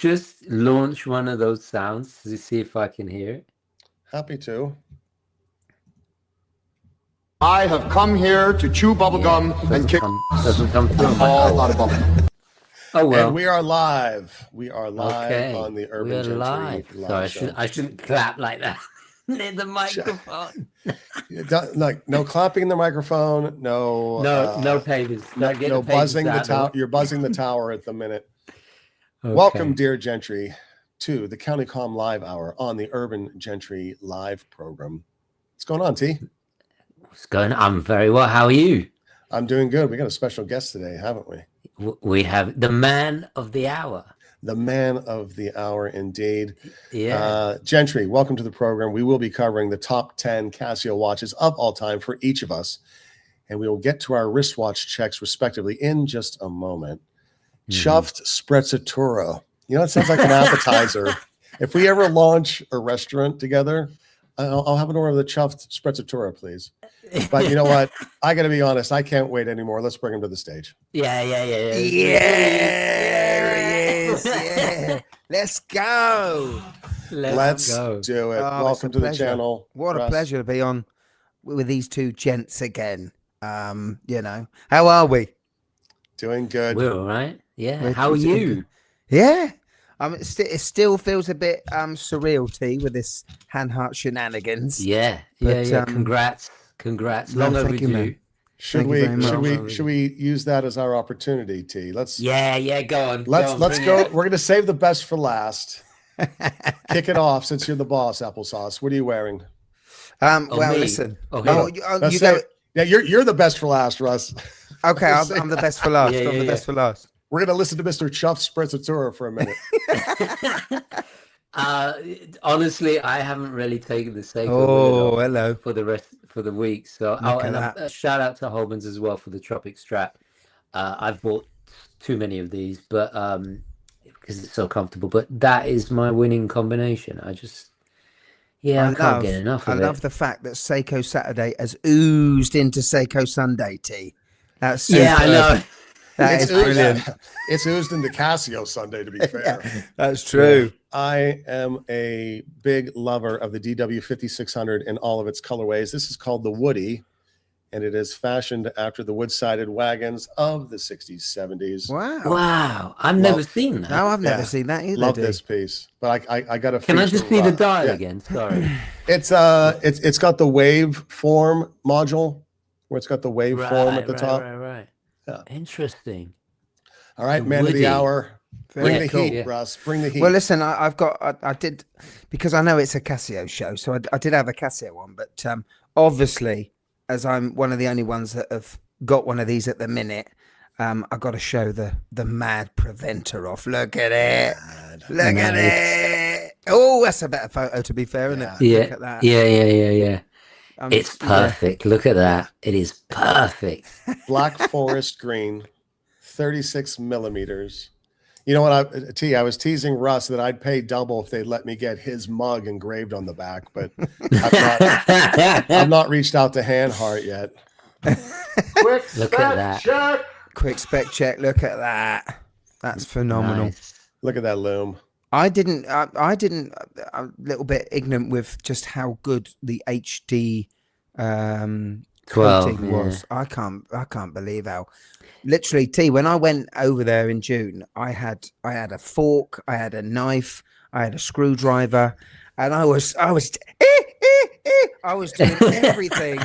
just launch one of those sounds to see if I can hear it? Happy to. I have come here to chew bubblegum and kick Doesn't come through. all out of bubblegum. Oh well. And we are live. We are live Okay. on the Urban We are Gentry live. live Sorry, show. I shouldn't clap like that near the microphone. Like no clapping in the microphone. No pages. No buzzing the tower. You're buzzing the tower at the minute. Okay. Welcome, dear Gentry, to the County Com Live Hour on the Urban Gentry Live program. What's going on, T? What's going on? I'm very well. How are you? I'm doing good. We got a special guest today, haven't we? We have the man of the hour. The man of the hour, indeed. Yeah. Gentry, welcome to the program. We will be covering the top 10 Casio watches of all time for each of us, and we will get to our wristwatch checks respectively in just a moment. Chuffed Sprezzatura. You know, it sounds like an appetizer. If we ever launch a restaurant together, I'll have an order of the Chuffed Sprezzatura, please. But you know what? I got to be honest. I can't wait anymore. Let's bring him to the stage. Yeah. Yeah. Let's go. Let's go. do it. Oh, Welcome to the pleasure. channel. What a Russ. pleasure to be on with these two gents again. You know, how are we? Doing good. We're all right. Yeah. We're How are doing you? good. Yeah. It still feels a bit surreal, T, with this Hanhart shenanigans. Yeah. But, Congrats. No, Long thank you, overdue. man. Should Thank you very we much. should we use that as our opportunity, T? Let's Go on. let's bring go. it. We're gonna save the best for last. Kick it off since you're the boss, Applesauce. What are you wearing? Well, me. listen. Oh, Oh, him. you Let's go. say- yeah, you're the best for last, Russ. Okay, I'm the best for last. Yeah, I'm the yeah, best for last. We're gonna listen to Mr. Chuff Sprezzatura for a minute. Honestly, I haven't really taken the Seiko Oh, Willard hello. for the week. So Look at and that. a shout out to Holman's as well for the Tropic strap. I've bought too many of these, but because it's so comfortable. But that is my winning combination. I can't get enough of it. I love the fact that Seiko Saturday has oozed into Seiko Sunday, T. That's Yeah, I superb. know. That is brilliant. It's oozed into Casio Sunday, to be fair. That's true. I am a big lover of the DW 5600 in all of its colorways. This is called the Woody, and it is fashioned after the wood-sided wagons of the 60s, 70s. Wow, I've never seen that. No, I've never Yeah. seen that either. Love D. this piece, but I got a. Can I just see the dial again? Sorry. It's got the wave form module where it's got the wave form at the top. Right. Yeah. Interesting. All right, The man of Woody. the hour. Bring Very the cool. heat, Yeah. Russ. Bring the heat. Well, listen, I did, because I know it's a Casio show, so I did have a Casio one, but obviously, as I'm one of the only ones that have got one of these at the minute, I got to show the mad preventer off. Look at it. Look at it. Oh, that's a better photo, to be fair, isn't it? Yeah. Look at that. Yeah. It's Yeah. perfect. Look at that. It is perfect. Black forest green, 36 millimeters. You know what, I was teasing Russ that I'd pay double if they'd let me get his mug engraved on the back, but I've not reached out to Hanhart yet. Quick Look at that. check. Quick spec check. Look at that. That's phenomenal. Nice. Look at that loom. I'm a little bit ignorant with just how good the HD 12, coating yeah. was. I can't believe how literally T, when I went over there in June, I had a fork, I had a knife, I had a screwdriver, and I was doing everything.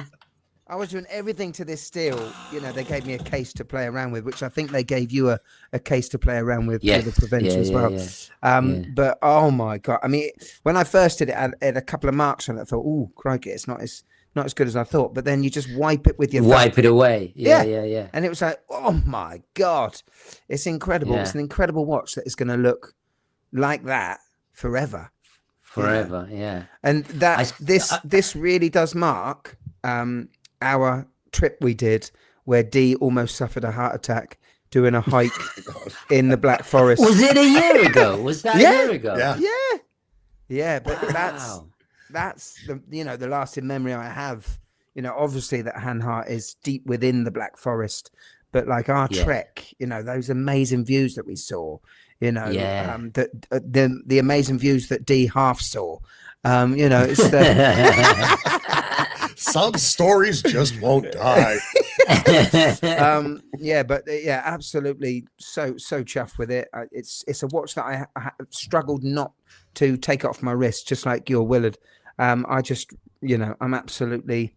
I was doing everything to this steel. You know, they gave me a case to play around with, which I think they gave you a case to play around with Yes. the preventer as well. Yeah. But oh my God. I mean, when I first did it, I had a couple of marks on it. I thought, oh, crikey, it's not as good as I thought. But then you just wipe it with your Wipe thumb. it away. Yeah. And it was like, oh my God, it's incredible. Yeah. It's an incredible watch that is going to look like that forever. Forever. Yeah. And this really does mark our trip we did where D almost suffered a heart attack doing a hike in the Black Forest. Was it a year ago? Was that a year ago? Yeah. Yeah, but Wow. that's the lasting memory I have. Obviously that Hanhart is deep within the Black Forest, but like our trek, those amazing views that we saw, You know, Yeah. the amazing views that D half saw. You know, it's the Some stories just won't die. yeah, but yeah, absolutely so chuffed with it. It's a watch that I struggled not to take it off my wrist, just like your Willard. I just, you know, I'm absolutely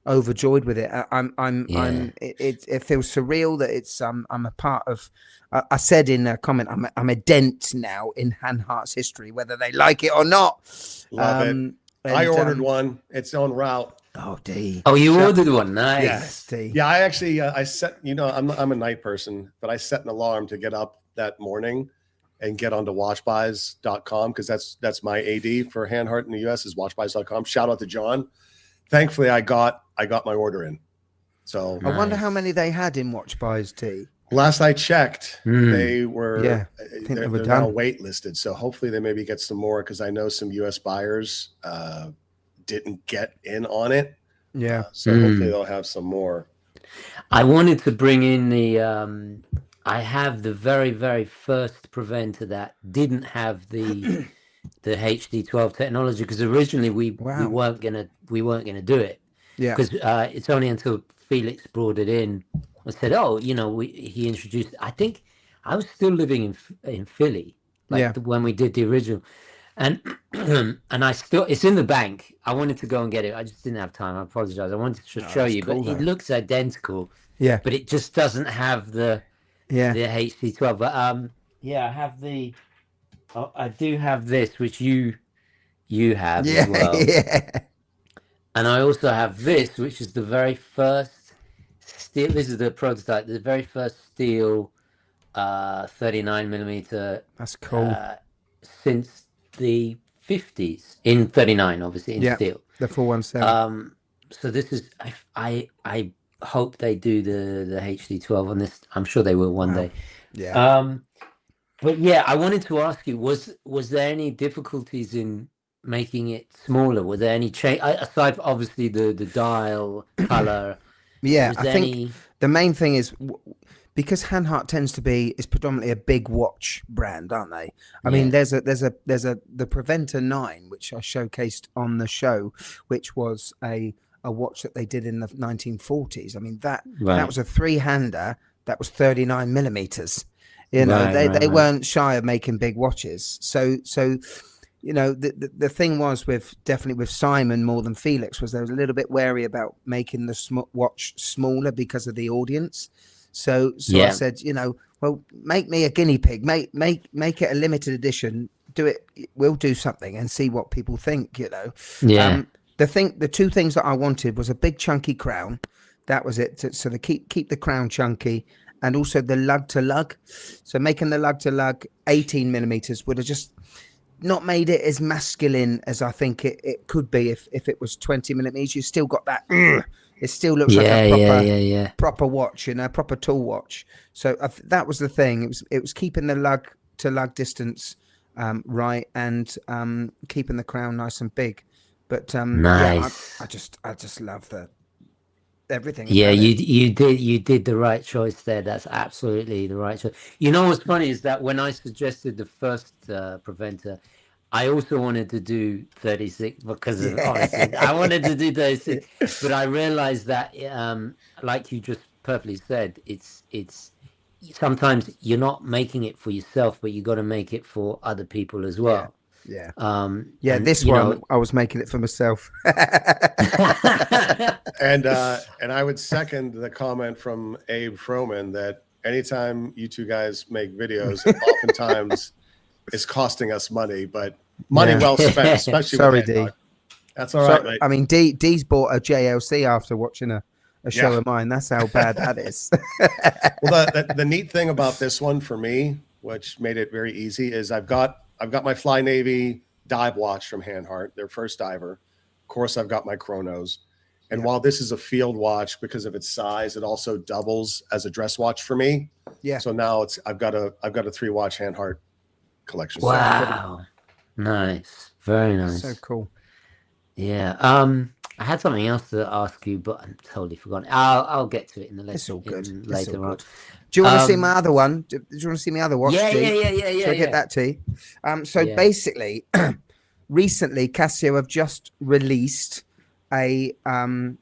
overjoyed with it. It feels surreal that it's I'm a part of. I said in a comment, I'm a dent now in Hanhart's history, whether they like it or not. Love it. I ordered one. It's en route. Oh, D. Oh, you ordered one. Nice. Yes, D. Yeah, I actually I set. You know, I'm a night person, but I set an alarm to get up that morning and get onto watchbuys.com because that's my AD for Hanhart in the US is watchbuys.com. Shout out to John. Thankfully, I got my order in. So I wonder how many they had in Watch Buys, D. Last I checked, they were I think they're now waitlisted. So hopefully they maybe get some more because I know some US buyers didn't get in on it. Yeah. So hopefully they'll have some more. I wanted to bring in the I have the very, very first preventer that didn't have the HD12 technology because originally we weren't gonna do it. Yeah. Because it's only until Felix brought it in. I said, "Oh, you know, he introduced." I think I was still living in Philly, when we did the original, and and it's in the bank. I wanted to go and get it. I just didn't have time. I apologize. I wanted to show you, but it looks identical. Yeah, but it just doesn't have the HD12. But I have the. I do have this, which you have as well. Yeah. And I also have this, which is the very first steel. This is the prototype. The very first steel 39mm. That's cool. Since the 50s in 39, obviously in steel. The 417. So this is. I hope they do the HD12 on this. I'm sure they will one day. Yeah. But yeah, I wanted to ask you: was there any difficulties in making it smaller? Were there any change aside from obviously the dial color? Yeah, I think the main thing is because Hanhart tends to be is predominantly a big watch brand, aren't they? I mean, there's the Preventer 9, which I showcased on the show, which was a watch that they did in the 1940s. I mean that was a 3-hander that was 39mm. You know, they weren't shy of making big watches. So you know, the thing was definitely with Simon more than Felix was there was a little bit wary about making the watch smaller because of the audience. So I said, you know, well, make me a guinea pig, make it a limited edition, do it. We'll do something and see what people think. You know, the two things that I wanted was a big chunky crown. That was it. So keep the crown chunky. And also the lug to lug. So making the lug to lug 18mm would have just not made it as masculine as I think it could be if it was 20mm. You still got that. It still looks like a proper watch, you know, proper tool watch. So that was the thing. It was keeping the lug to lug distance right and keeping the crown nice and big. But nice. I just love everything. Yeah, you did the right choice there. That's absolutely the right choice. You know what's funny is that when I suggested the first preventer, I also wanted to do 36 because honestly, I wanted to do 36, but I realized that like you just perfectly said, it's sometimes you're not making it for yourself, but you got to make it for other people as well. Yeah. This one I was making it for myself. And I would second the comment from Abe Froman that anytime you two guys make videos, oftentimes it's costing us money, but money well spent, especially sorry, with D. That's all right, mate. I mean, D's bought a JLC after watching a show of mine. That's how bad that is. Well, the neat thing about this one for me, which made it very easy, is I've got my Fly Navy dive watch from Hanhart, their first diver. Of course, I've got my chronos. And while this is a field watch because of its size, it also doubles as a dress watch for me. Yeah. So now I've got a 3-watch Hanhart collection. Wow. Nice. Very nice. So cool. Yeah. I had something else to ask you, but I'm totally forgotten. I'll get to it in the It's all good. in It's later all on. good. Do you want to see my other one? Do you want to see my other watch? Yeah, G? yeah. Should I get that to you? So Yeah. basically, recently Casio have just released a and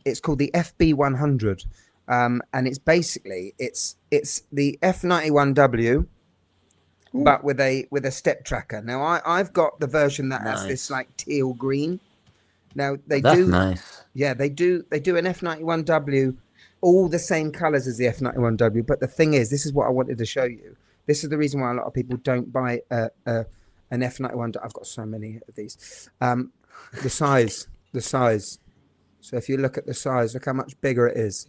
it's called the FB100, and it's basically it's the F91W, but with a step tracker. Now I've got the version that has this Nice. like teal green. Now they That's do, nice. yeah, they do an F91W, all the same colors as the F91W. But the thing is, this is what I wanted to show you. This is the reason why a lot of people don't buy an F91. I've got so many of these. The size. So if you look at the size, look how much bigger it is.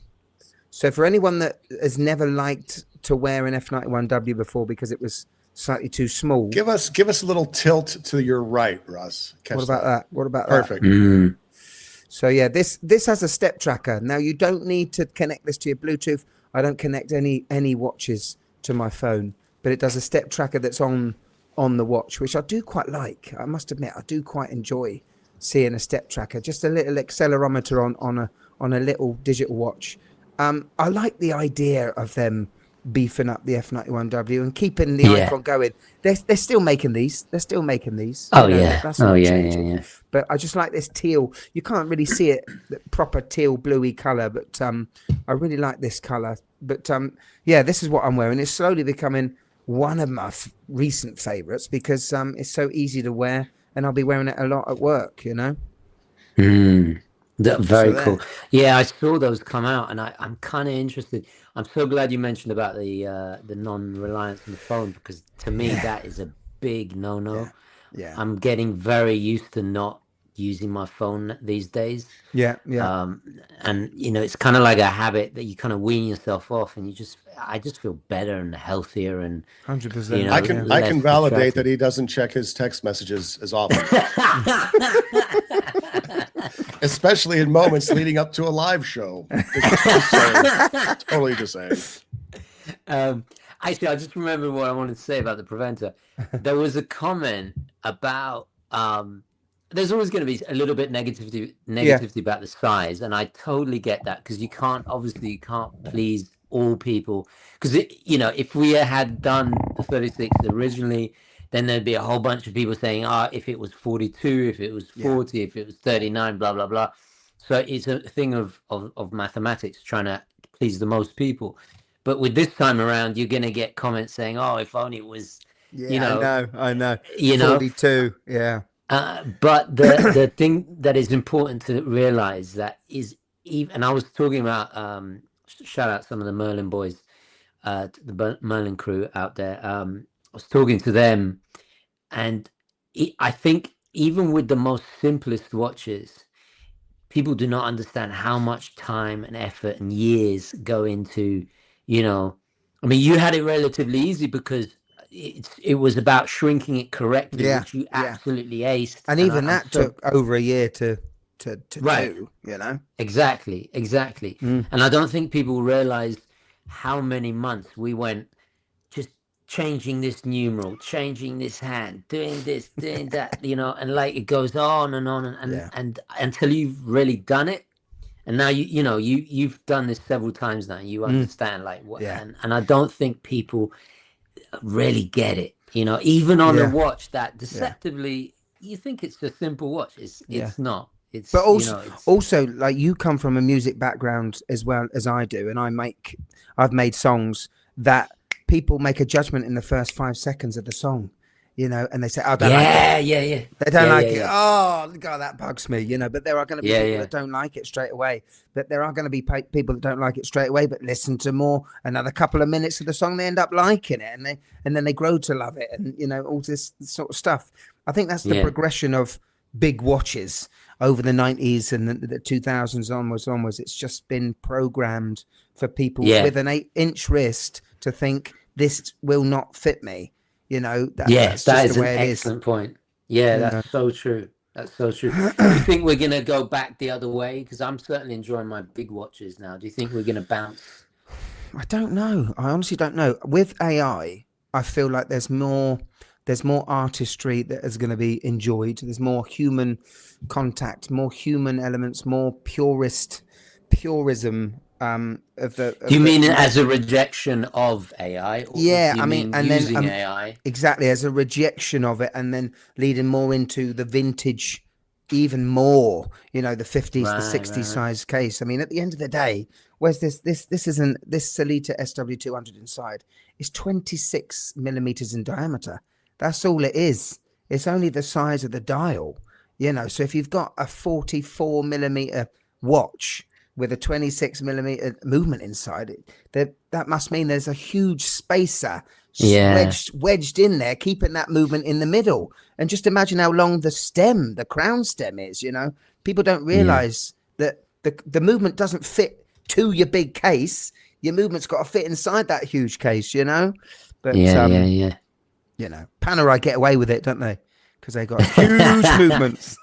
So for anyone that has never liked to wear an F91W before because it was slightly too small, Give us a little tilt to your right, Russ. Catch what about that? What about Perfect. Mm. So yeah, this has a step tracker. Now you don't need to connect this to your Bluetooth. I don't connect any watches to my phone, but it does a step tracker that's on the watch, which I do quite like. I must admit, I do quite enjoy seeing a step tracker, just a little accelerometer on a little digital watch. I like the idea of them beefing up the F91W and keeping the icon going. They're still making these. Oh, You know, yeah. that's Oh, not yeah, changing. yeah. But I just like this teal. You can't really see it, the proper teal bluey color, but I really like this color. But yeah, this is what I'm wearing. It's slowly becoming one of my recent favorites because it's so easy to wear, and I'll be wearing it a lot at work, you know. Very So cool. Yeah, I saw those come out, and I'm kind of interested. I'm so glad you mentioned about the non-reliance on the phone, because to me that is a big no-no. Yeah. I'm getting very used to not using my phone these days. Yeah. And you know, it's kind of like a habit that you kind of wean yourself off, and I just feel better and healthier, and 100%. you know, I can less validate distracted. that he doesn't check his text messages as often, especially in moments leading up to a live show. Just saying. Totally just saying. Actually, I just remembered what I wanted to say about the preventer. There was a comment about there's always going to be a little bit negativity about the size, and I totally get that, because you can't please all people, because you know, if we had done the 36 originally, then there'd be a whole bunch of people saying, if it was 42, if it was 40, if it was 39, blah blah blah. So it's a thing of mathematics, trying to please the most people. But with this time around, you're going to get comments saying, if only it was, you know, I know. You know, 42. Yeah. But the thing that is important to realize that is, even, and I was talking about, shout out some of the Merlin boys, the Merlin crew out there. I was talking to them, and I think even with the most simplest watches, people do not understand how much time and effort and years go into, you know, I mean, you had it relatively easy because it was about shrinking it correctly, which you absolutely aced. And even that took over a year to do, you know. Exactly. And I don't think people realize how many months we went just changing this numeral, changing this hand, doing this, doing that, you know, and like it goes on and on and until you've really done it. And now you've done this several times now, and you understand like what, and I don't think people really get it, you know, even on a watch that deceptively you think it's a simple watch. It's not. It's, but also, you know, also like you come from a music background as well as I do, and I've made songs that people make a judgment in the first 5 seconds of the song, you know, and they say, I don't like it. They don't like it. Oh, God, that bugs me, you know. But there are going to be people that don't like it straight away. But there are going to be people that don't like it straight away, but listen to another couple of minutes of the song, they end up liking it, and then they grow to love it, and you know, all this sort of stuff. I think that's the progression of big watches over the 90s and the 2000s onwards. It's just been programmed for people with an 8-inch wrist to think this will not fit me. You know, that's that just is the way an it excellent point. Yeah, that's so true. That's so true. Do you think we're gonna go back the other way? Because I'm certainly enjoying my big watches now. Do you think we're gonna bounce? I don't know. I honestly don't know. With AI, I feel like there's more there's more artistry that is going to be enjoyed. There's more human contact, more human elements, more purism of the. Do you mean it as a rejection of AI? Or Yeah, do you I mean, and using then AI? exactly as a rejection of it, and then leading more into the vintage, even more. You know, the 50s, the 60s size case. I mean, at the end of the day, where's this? This isn't this Salita SW200 inside. It's 26 millimeters in diameter. That's all it is. It's only the size of the dial. You know, so if you've got a 44 millimeter watch with a 26 millimeter movement inside it, that must mean there's a huge spacer wedged in there, keeping that movement in the middle. And just imagine how long the crown stem is. You know, people don't realize that the movement doesn't fit to your big case. Your movement's got to fit inside that huge case, you know. But you know, Panerai get away with it, don't they? Because they got huge movements.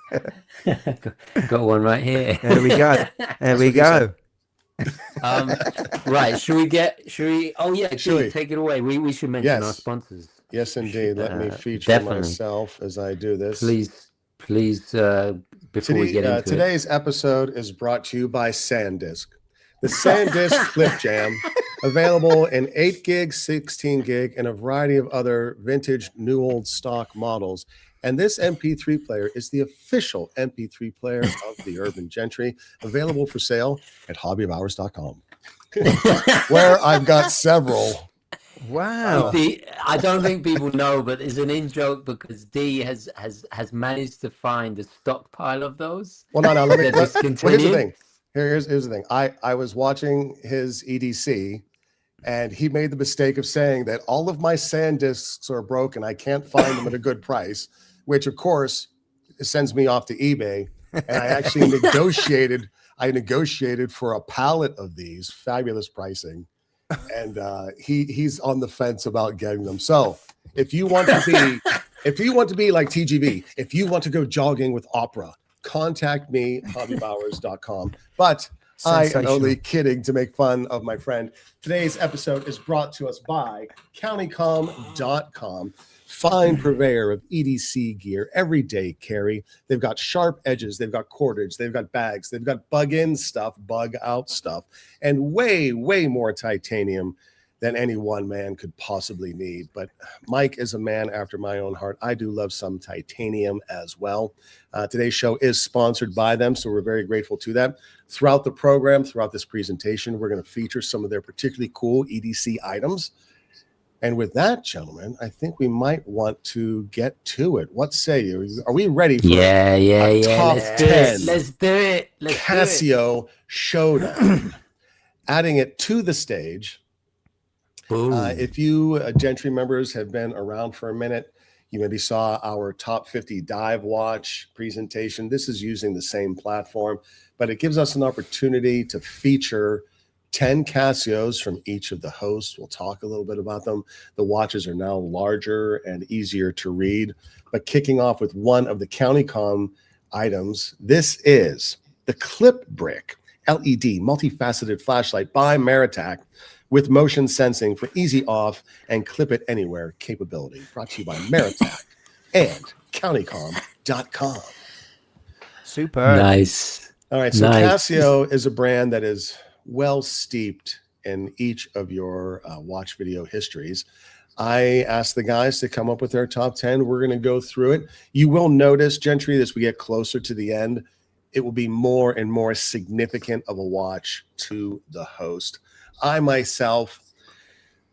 Got one right here. There we go. There we go. Right. Should we? Oh yeah. Take it away. We should mention our sponsors. Yes, indeed. Let me feature myself as I do this. Please. Before we get into today's episode is brought to you by SanDisk. The SanDisk Flip Jam, available in 8 gig, 16 gig, and a variety of other vintage, new old stock models. And this MP3 player is the official MP3 player of the Urban Gentry, available for sale at hobbyofhours.com, where I've got several. Wow. I don't think people know, but it's an in-joke because D has managed to find a stockpile of those. Well, no, well, here's the thing. Here's the thing. I was watching his EDC, and he made the mistake of saying that all of my SanDisks are broken. I can't find them at a good price, which of course sends me off to eBay. And I actually negotiated for a pallet of these, fabulous pricing. And he's on the fence about getting them. So if you want to be like TGV, if you want to go jogging with Opera, contact me, hobbybowers.com. But I am only kidding to make fun of my friend. Today's episode is brought to us by countycom.com. Fine purveyor of EDC gear, everyday carry. They've got sharp edges, they've got cordage, they've got bags, they've got bug-in stuff, bug-out stuff, and way, way more titanium than any one man could possibly need. But Mike is a man after my own heart. I do love some titanium as well. Today's show is sponsored by them, so we're very grateful to them. Throughout the program, throughout this presentation, we're going to feature some of their particularly cool EDC items. And with that, gentlemen, I think we might want to get to it. What say you? Are we ready for top 10? Let's do it. Casio showdown. Adding it to the stage. If you Gentry members have been around for a minute, you maybe saw our top 50 dive watch presentation. This is using the same platform, but it gives us an opportunity to feature 10 Casios from each of the hosts. We'll talk a little bit about them. The watches are now larger and easier to read, but kicking off with one of the CountyCom items, this is the Clip Brick LED multifaceted flashlight by Maritac with motion sensing for easy off and clip it anywhere capability. Brought to you by Maritac and countycom.com. Super. Nice. All right. So Casio is a brand that is well steeped in each of your watch video histories. I asked the guys to come up with their top 10. We're going to go through it. You will notice, Gentry, as we get closer to the end, it will be more and more significant of a watch to the host. I myself,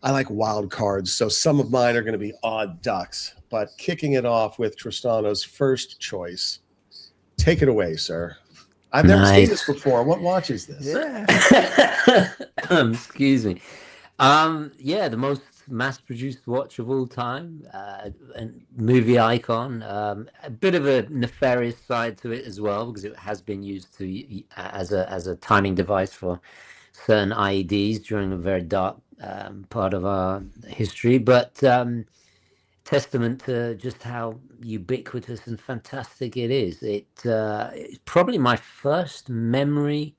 I like wild cards, so some of mine are going to be odd ducks. But kicking it off with Tristano's first choice, take it away, sir. I've never seen this before. What watch is this? Yeah. Excuse me. The most mass-produced watch of all time, and movie icon. A bit of a nefarious side to it as well, because it has been used as a timing device for certain IEDs during a very dark part of our history. But testament to just how ubiquitous and fantastic it is. It's probably my first memory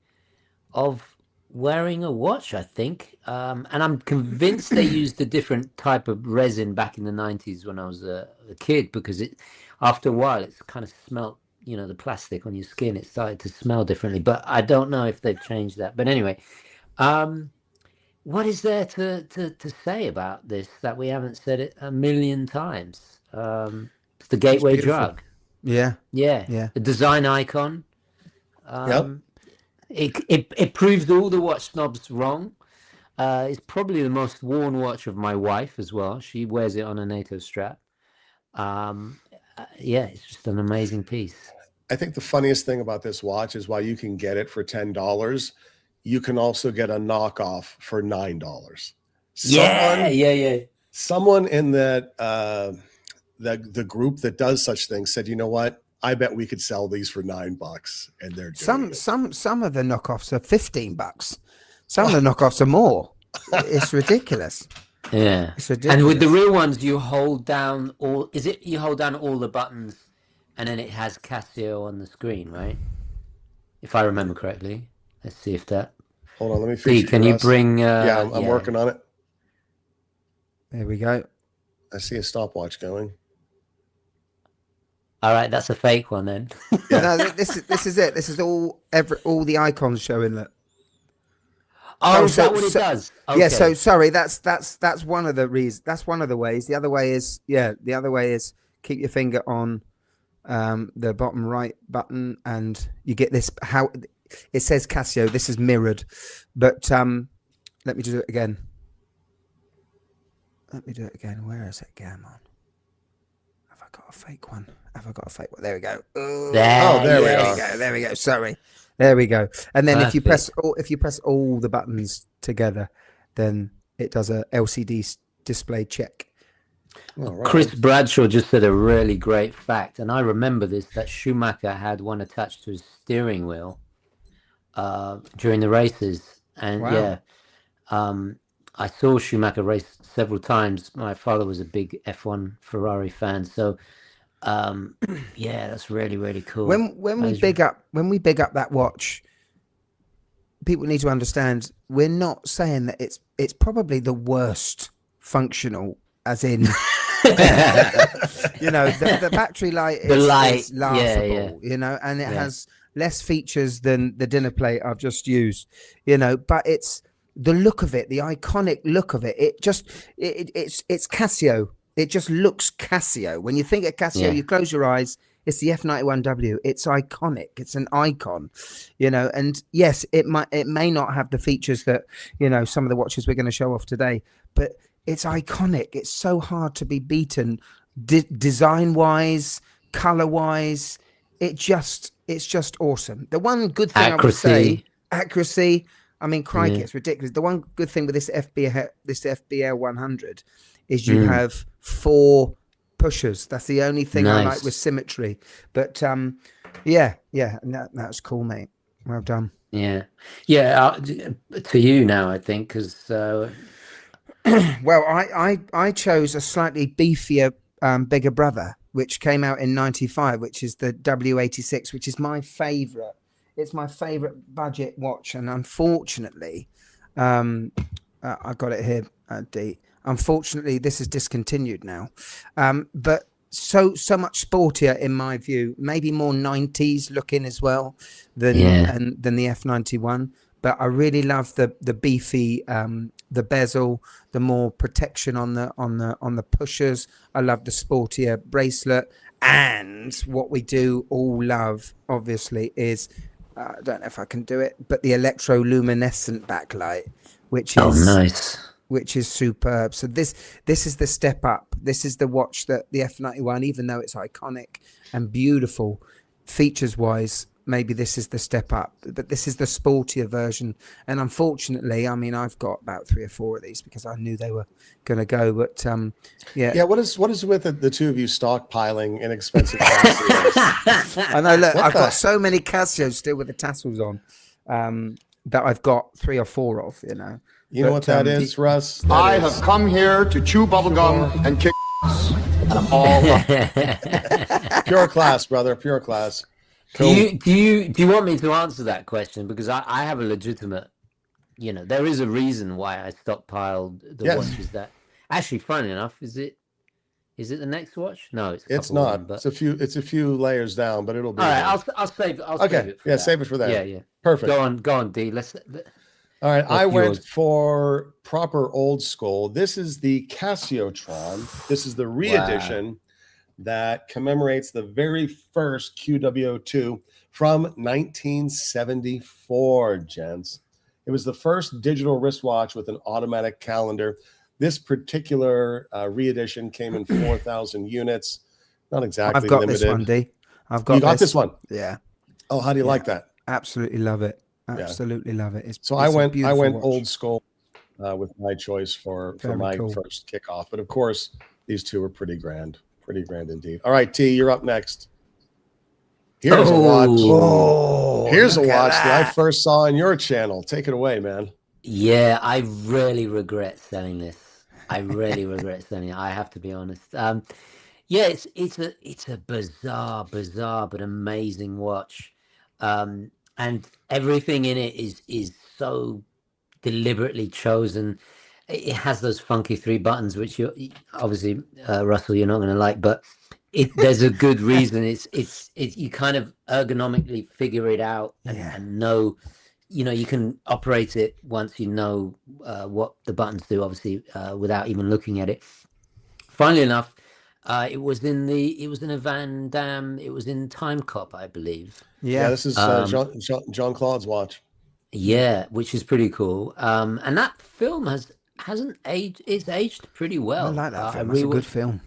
of wearing a watch, I think. And I'm convinced they used a different type of resin back in the 90s when I was a kid, because after a while, it's kind of smelt, the plastic on your skin. It started to smell differently, but I don't know if they've changed that. But anyway, what is there to say about this that we haven't said it a million times? It's the gateway drug. Yeah. Yeah. A design icon. Yep. It proves all the watch snobs wrong. It's probably the most worn watch of my wife as well. She wears it on a NATO strap. It's just an amazing piece. I think the funniest thing about this watch is while you can get it for $10, you can also get a knockoff for $9. Someone in that the group that does such things said, you know what? I bet we could sell these for $9, and they're doing it. Some of the knockoffs are $15. Some of the knockoffs are more. It's ridiculous. Yeah, it's ridiculous. And with the real ones, you hold down all. Is it you hold down all the buttons, and then it has Casio on the screen, right? If I remember correctly. Let's see if that. Hold on, let me fix it. Can you bring? I'm working on it. There we go. I see a stopwatch going. All right, that's a fake one then. No, this is it. This is all the icons showing that. Oh, is that what it does? Okay. Yeah. So sorry, that's one of the reasons. That's one of the ways. The other way is keep your finger on the bottom right button, and you get this. How it says Casio. This is mirrored, but let me do it again. Where is it? Come on. Have I got a fake one? There we go. There we go. Sorry. There we go. And then if you press all the buttons together, then it does a LCD display check. Right. Chris Bradshaw just said a really great fact, and I remember this, that Schumacher had one attached to his steering wheel during the races. And wow. I saw Schumacher race several times. My father was a big F1 Ferrari fan, so that's really, really cool. When we big up that watch, people need to understand we're not saying that it's probably the worst functional, as in the battery light is laughable, and it has less features than the dinner plate I've just used, but it's the look of it, the iconic look of it. It's Casio. It just looks Casio. When you think of Casio, you close your eyes. It's the F91W. It's iconic. It's an icon, And yes, it may not have the features that some of the watches we're going to show off today, but it's iconic. It's so hard to be beaten, design wise, color wise. It's just awesome. The one good thing I would say, accuracy. I mean, crikey, it's ridiculous. The one good thing with this FBL 100 is you have 4 pushers. That's the only thing I like with symmetry. But and that's cool, mate. Well done. Yeah. To you now, I think, because well, I chose a slightly beefier, bigger brother, which came out in '95, which is the W86, which is my favorite. It's my favorite budget watch, and unfortunately, I got it here, D. Unfortunately, this is discontinued now, but so much sportier in my view. Maybe more 90s looking as well than the F91. But I really love the beefy, the bezel, the more protection on the pushers. I love the sportier bracelet, and what we do all love, obviously, is I don't know if I can do it, but the electroluminescent backlight, which is nice. Which is superb. So this is the step up. This is the watch that the F91, even though it's iconic and beautiful features wise, maybe this is the step up. But this is the sportier version. And unfortunately, I mean, I've got about 3 or 4 of these because I knew they were going to go. But yeah. What is with the two of you stockpiling inexpensive Casios? I know. Look, I've got so many Casios still with the tassels on that I've got 3 or 4 of. You know what that is, Russ? I have come here to chew bubblegum and kick and I'm all pure class, brother. Pure class. Cool. Do you want me to answer that question? Because I have a legitimate there is a reason why I stockpiled the Yes. watches that. Actually, funny enough, is it the next watch? No, it's a It's couple of not. them, but It's a few layers down, but it'll be all right, there. I'll save it. I'll Okay, save it for yeah, that. save it for that. Yeah. Perfect. Go on, D. All right, I What's went yours? for proper old school. This is the Casiotron. This is the re-edition that commemorates the very first QW02 from 1974, gents. It was the first digital wristwatch with an automatic calendar. This particular re-edition came in 4,000 units. Not exactly I've got limited. this one, D. I've got You got this one? Yeah. Oh, how do you like that? Absolutely love it. Absolutely love it. So it's I went watch. old school with my choice for my first kickoff. But of course, these two are pretty grand indeed. All right, T, you're up next. Here's a watch. Oh, Here's a look at watch that I that. first saw on your channel. Take it away, man. Yeah, I really regret selling this. I really regret selling it. I have to be honest. Yeah, it's a bizarre but amazing watch. And everything in it is so deliberately chosen. It has those funky 3 buttons, which you obviously, Russell, you're not going to like, but there's a good reason. It's you kind of ergonomically figure it out and know, you can operate it once you know what the buttons do, obviously, without even looking at it. Funnily enough, it was in a Van Damme. It was in Time Cop, I believe. Yeah, this is Jean-Claude's watch. Yeah, which is pretty cool. And that film hasn't aged. It's aged pretty well. I like that film. It's a good film.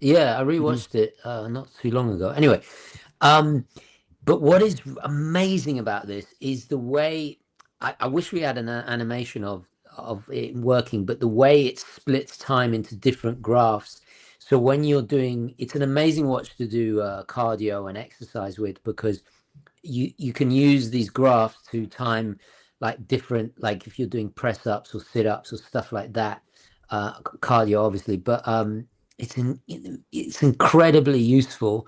Yeah, I rewatched it not too long ago. Anyway, but what is amazing about this is the way I wish we had an animation of it working, but the way it splits time into different graphs. So when you're doing, it's an amazing watch to do cardio and exercise with, because you can use these graphs to time like different, like if you're doing press ups or sit ups or stuff like that, cardio obviously, but it's incredibly useful.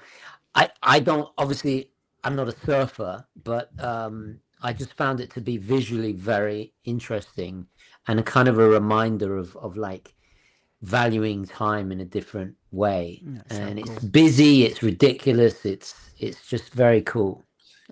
I don't, obviously I'm not a surfer, but I just found it to be visually very interesting and a kind of a reminder of like valuing time in a different way. And it's busy, it's ridiculous, it's just very cool.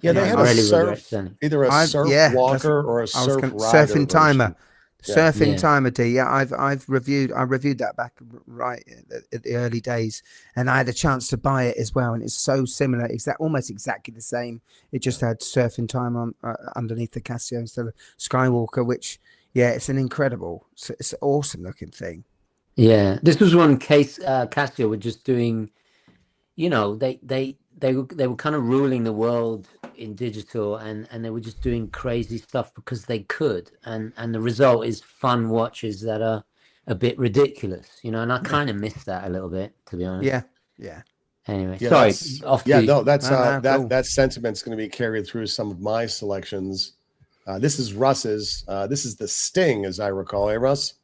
Yeah, they had a surf, either a surf walker or a surf rider surfing timer. Surfing Yeah. timer, D. Yeah, I reviewed that back right at the early days, and I had a chance to buy it as well, and it's so similar, almost exactly the same. It just had surfing time on underneath the Casio instead of Skywalker, which it's an incredible, it's an awesome looking thing. Yeah, this was one case Casio were just doing, they were kind of ruling the world in digital, and they were just doing crazy stuff because they could, and the result is fun watches that are a bit ridiculous, and I kind of miss that a little bit, to be honest. Yeah. Anyway, Yeah, sorry. That sentiment's going to be carried through some of my selections. This is Russ's. This is the Sting, as I recall, Russ?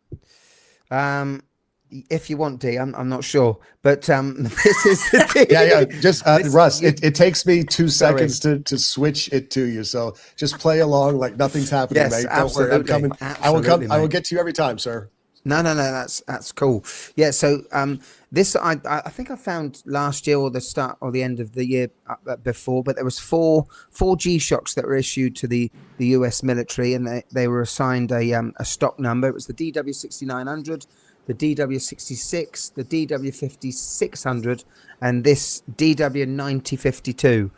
If you want, D, I'm not sure, but this is the thing. Yeah. Just Russ, it takes me 2 seconds to switch it to you, so just play along like nothing's happening, Yes, mate. Don't worry, I'm coming. I will come. I will get to you every time, sir. No, that's cool. Yeah, so this I think I found last year or the start or the end of the year before, but there was four G-Shocks that were issued to the US military, and they were assigned a stock number. It was the DW6900, the DW66, the DW5600, and this DW9052.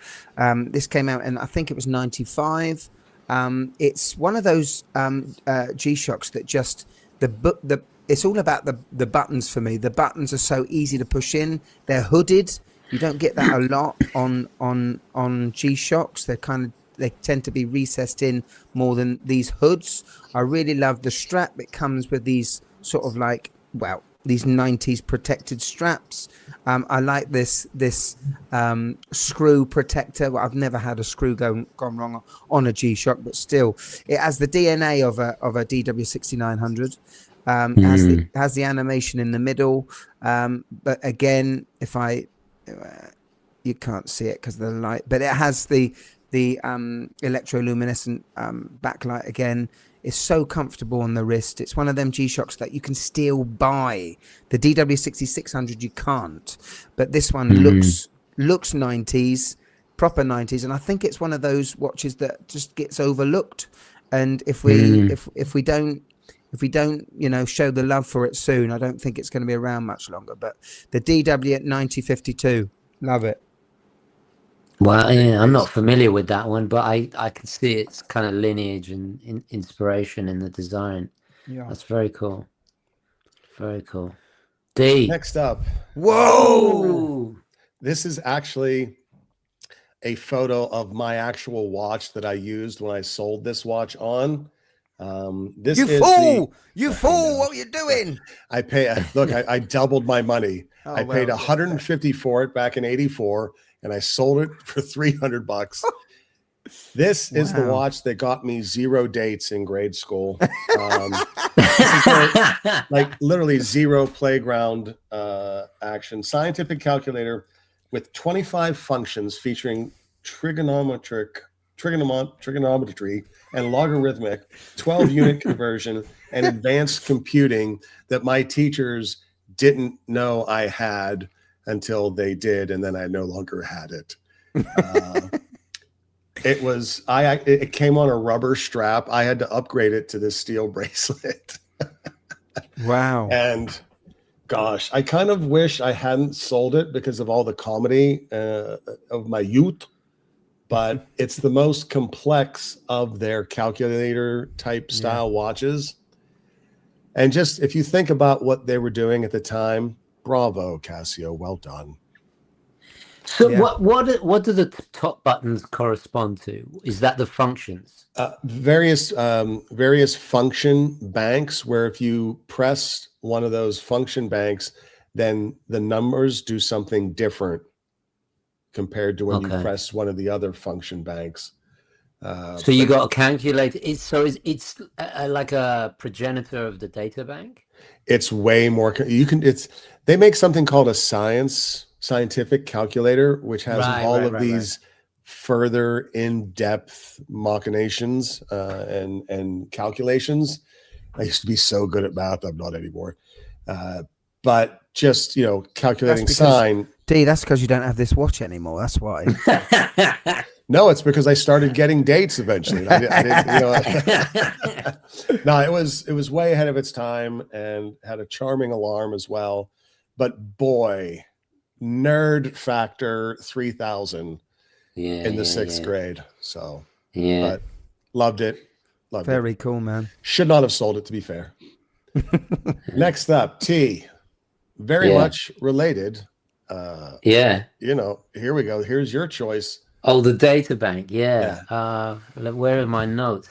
This came out, and I think it was 95. It's one of those G-Shocks that just it's all about the buttons for me. The buttons are so easy to push in. They're hooded. You don't get that a lot on G-Shocks. They tend to be recessed in more than these hoods. I really love the strap. It comes with these sort of like, these 90s protected straps. I like this screw protector. Well, I've never had a screw gone wrong on a G-Shock, but still, it has the DNA of a DW6900. Has the animation in the middle, but again, you can't see it because of the light, but it has the electroluminescent backlight again. It's so comfortable on the wrist. It's one of them G-Shocks that you can still buy. The DW6600 you can't, but this one looks 90s, proper 90s, and I think it's one of those watches that just gets overlooked. And if we don't show the love for it soon, I don't think it's going to be around much longer. But the DW at 9052, love it. Well, yeah, I'm not familiar with that one, but I can see its kind of lineage and inspiration in the design. Yeah, that's very cool. Very cool. D. Next up. Whoa! This is actually a photo of my actual watch that I used when I sold this watch on. This you is fool! You fool! What are you doing? I doubled my money. I paid 150 for it back in '84, and I sold it for $300. This is the watch that got me 0 dates in grade school. Like literally 0 playground action. Scientific calculator with 25 functions featuring trigonometry and logarithmic, 12-unit conversion, and advanced computing that my teachers didn't know I had until they did, and then I no longer had it. It came on a rubber strap. I had to upgrade it to this steel bracelet. Wow. And gosh, I kind of wish I hadn't sold it because of all the comedy of my youth. But it's the most complex of their calculator type style watches. And just if you think about what they were doing at the time, bravo, Casio, well done. So what do the top buttons correspond to? Is that the functions? Various function banks, where if you press one of those function banks, then the numbers do something different compared to when you press one of the other function banks. So you got a calculator. It's like a progenitor of the data bank. It's way more. They make something called a scientific calculator, which has all of these further in-depth machinations and calculations. I used to be so good at math. I'm not anymore. But just, calculating sine. D, that's because you don't have this watch anymore. That's why. No, it's because I started getting dates eventually. I didn't, No, it was way ahead of its time and had a charming alarm as well. But boy, nerd factor 3000 in the sixth grade. So but loved it. Very cool, man. Should not have sold it, to be fair. Next up, T. Very much related. Here we go. Here's your choice. Oh, the data bank. Where are my notes?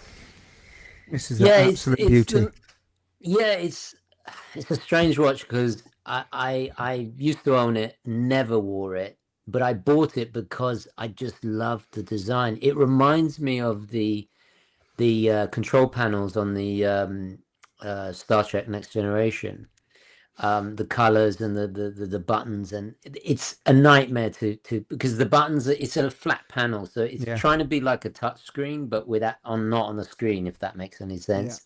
This is an absolute beauty. It's a strange watch because I used to own it, never wore it, but I bought it because I just loved the design. It reminds me of the control panels on the Star Trek Next Generation. The colors and the buttons, and it's a nightmare to because the buttons, it's a flat panel, so it's trying to be like a touch screen, but not on the screen, if that makes any sense.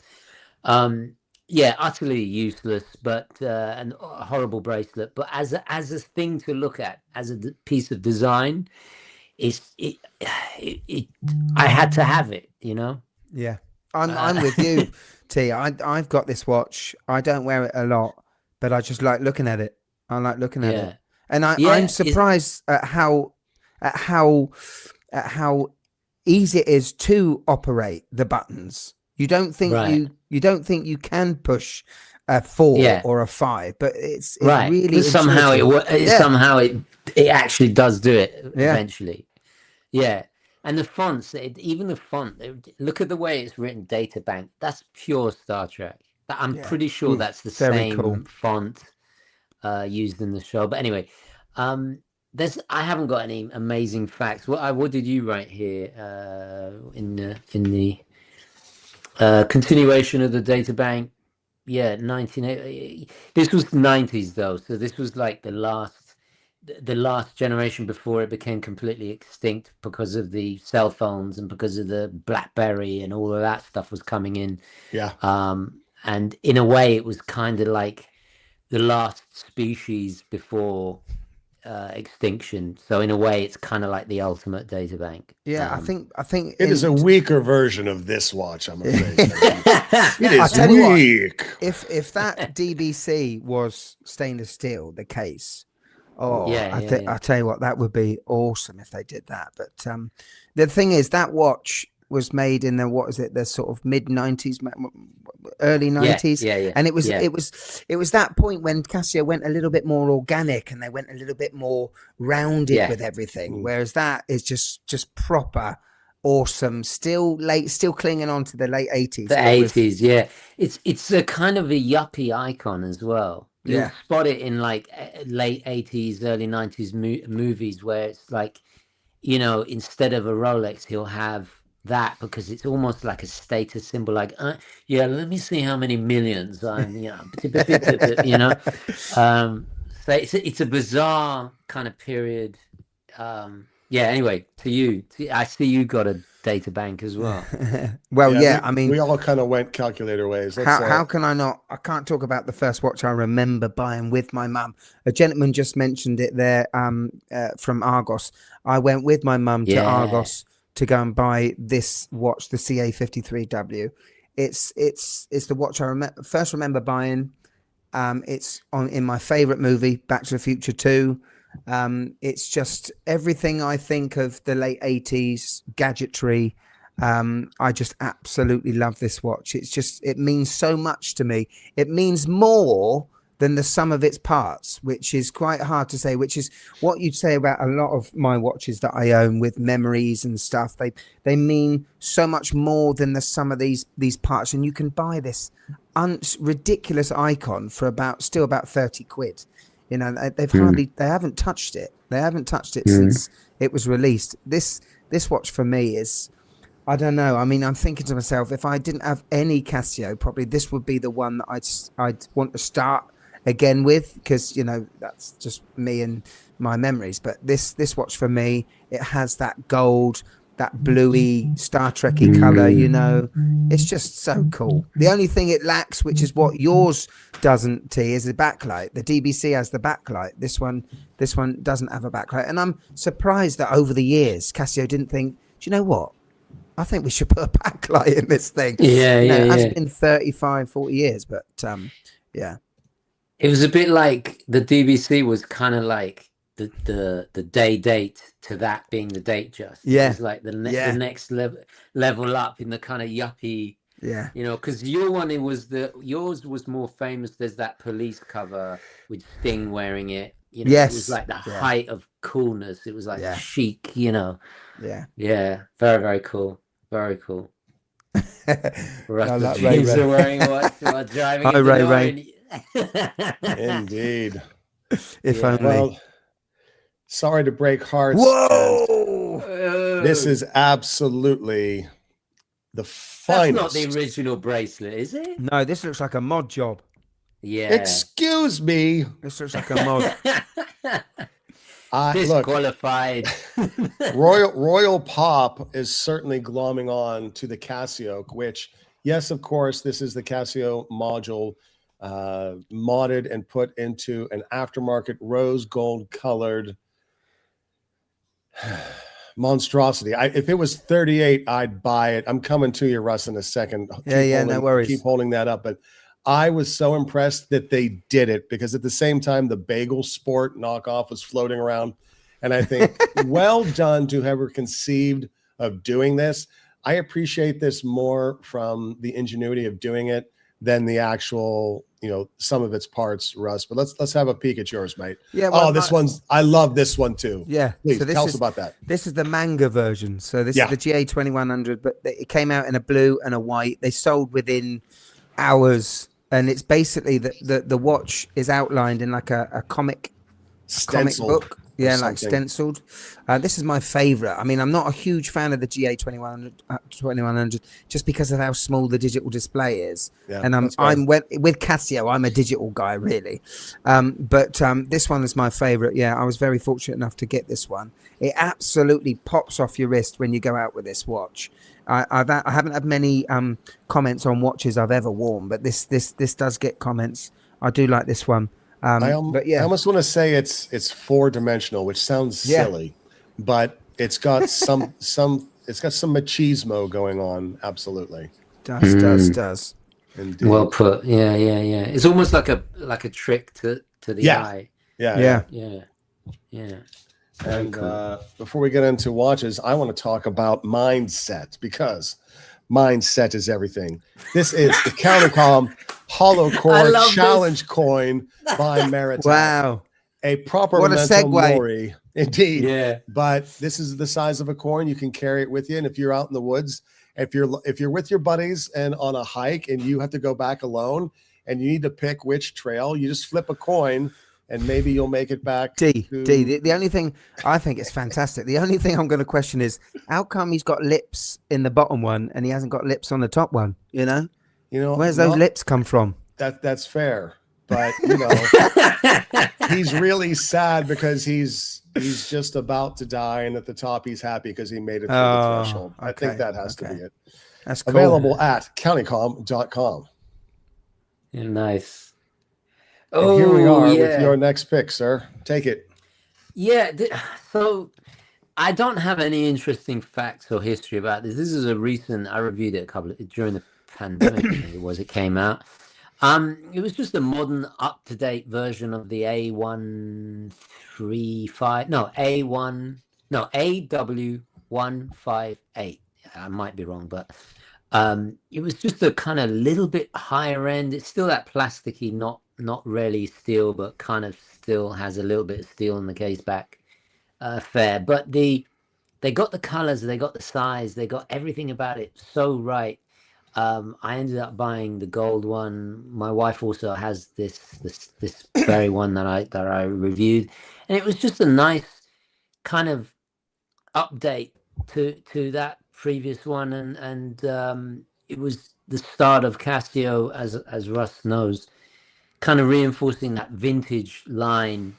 Utterly useless, but and a horrible bracelet, but as a thing to look at, as a piece of design, I had to have it, I'm with you. T, I've got this watch. I don't wear it a lot, but I just like looking at it. I like looking at it, and I'm surprised at how easy it is to operate the buttons. You don't think you can push a 4 or a 5, but it's really. But somehow it actually does do it eventually. Yeah. And the fonts, even the font, look at the way it's written, Data Bank. That's pure Star Trek. I'm pretty sure that's the same font used in the show. But anyway, I haven't got any amazing facts. What did you write here in the continuation of the Data Bank? 1980. This was the 90s though, so this was like the last the last generation before it became completely extinct because of the cell phones and because of the BlackBerry and all of that stuff was coming in. Yeah. And in a way, it was kind of like the last species before extinction. So in a way, it's kind of like the ultimate data bank. Yeah, I think It is a weaker version of this watch, I'm afraid. It I'll is tell you what, weak. if that DBC was stainless steel, the case, I tell you what, that would be awesome if they did that. But the thing is, that watch was made in the sort of mid 90s, early 90s, and it was that point when Casio went a little bit more organic and they went a little bit more rounded with everything, whereas that is just proper awesome, still clinging on to the late 80s. The 80s, yeah. It's a kind of a yuppie icon as well. You'll spot it in like late 80s, early 90s movies where it's like, you know, instead of a Rolex, he'll have that because it's almost like a status symbol, like let me see how many millions I'm, you know. So it's a bizarre kind of period. Anyway, to you, I see you got a data bank as well. Well, I mean, we all kind of went calculator ways. How can I not? I can't talk about the first watch I remember buying with my mum. A gentleman just mentioned it there from Argos. I went with my mum to Argos to go and buy this watch, the CA53W. It's the watch I first remember buying. It's in my favorite movie, Back to the Future 2. It's just everything I think of the late 80s gadgetry. I just absolutely love this watch. It means so much to me. It means more than the sum of its parts, which is quite hard to say, which is what you'd say about a lot of my watches that I own with memories and stuff. They mean so much more than the sum of these parts. And you can buy this ridiculous icon for about 30 quid. You know, they haven't touched it. They haven't touched it since it was released. This watch for me is, I don't know. I mean, I'm thinking to myself, if I didn't have any Casio, probably this would be the one that I'd want to start again with, because, you know, that's just me and my memories. But this watch for me, it has that gold, that bluey Star Trek-y color, you know. It's just so cool. The only thing it lacks, which is what yours doesn't, T, is the backlight. The DBC has the backlight. This one doesn't have a backlight. And I'm surprised that over the years Casio didn't think, do you know what, I think we should put a backlight in this thing. It's been 35, 40 years, but it was a bit like the DBC was kind of like the date to that being the date just. It was like the next level up in the kind of yuppie, you know, because yours was more famous. There's that police cover with Sting wearing it, you know. It was like the height of coolness. It was like chic, you know. Very, very cool. Very cool. For us, the Jeeves are wearing what while driving. Hi, Ray. Indeed. If only. Well, sorry to break hearts. Whoa! This is absolutely the finest. That's not the original bracelet, is it? No, this looks like a mod job. Yeah. Excuse me. This looks like a mod. Disqualified. Royal Pop is certainly glomming on to the Casio, which, yes, of course, this is the Casio module, modded and put into an aftermarket rose gold colored monstrosity. If it was 38, I'd buy it. I'm coming to you, Russ, in a second. No worries. Keep holding that up. But I was so impressed that they did it, because at the same time, the Bagel Sport knockoff was floating around. And I think, well done to whoever conceived of doing this. I appreciate this more from the ingenuity of doing it than the actual, you know, some of its parts, Russ. But let's have a peek at yours, mate. Yeah. Well, I love this one too. Yeah. Please so tell us about that. This is the manga version. So this is the GA2100, but it came out in a blue and a white. They sold within hours, and it's basically the watch is outlined in like a comic book. Yeah, like something. stenciled. This is my favorite. I mean, I'm not a huge fan of the GA 2100 just because of how small the digital display is. Yeah, And that's fair. I'm with Casio. I'm a digital guy, really. But this one is my favorite. Yeah, I was very fortunate enough to get this one. It absolutely pops off your wrist when you go out with this watch. I haven't had many comments on watches I've ever worn, but this does get comments. I do like this one. But yeah, I almost want to say it's 4-dimensional, which sounds silly, but it's got some machismo going on. Absolutely, does. indeed. Well put. Yeah. It's almost like a trick to the eye. Yeah. And before we get into watches, I want to talk about mindset, because mindset is everything. This is the Countercom Hollow Core Challenge coin by Meritech. Wow. A proper What a memento segue. mori, indeed. Yeah. But this is the size of a coin. You can carry it with you. And if you're out in the woods, if you're with your buddies and on a hike and you have to go back alone and you need to pick which trail, you just flip a coin and maybe you'll make it back. The only thing I think is fantastic. The only thing I'm going to question is how come he's got lips in the bottom one and he hasn't got lips on the top one? You know, where's those lips come from? That's fair. But he's really sad because he's just about to die, and at the top he's happy because he made it through the threshold. I think that has to be it. That's cool. Available at countycom.com. Yeah, nice. And here we are with your next pick, sir. Take it. Yeah. So I don't have any interesting facts or history about this. This is a recent. I reviewed it during the pandemic. It came out. It was just a modern, up-to-date version of the AW158. I might be wrong, but it was just a kind of little bit higher end. It's still that plasticky, not really steel, but kind of still has a little bit of steel in the case back fair. But they got the colors, they got the size, they got everything about it so right. I ended up buying the gold one. My wife also has this very one that I reviewed, and it was just a nice kind of update to that previous one, and it was the start of Casio, as Russ knows, kind of reinforcing that vintage line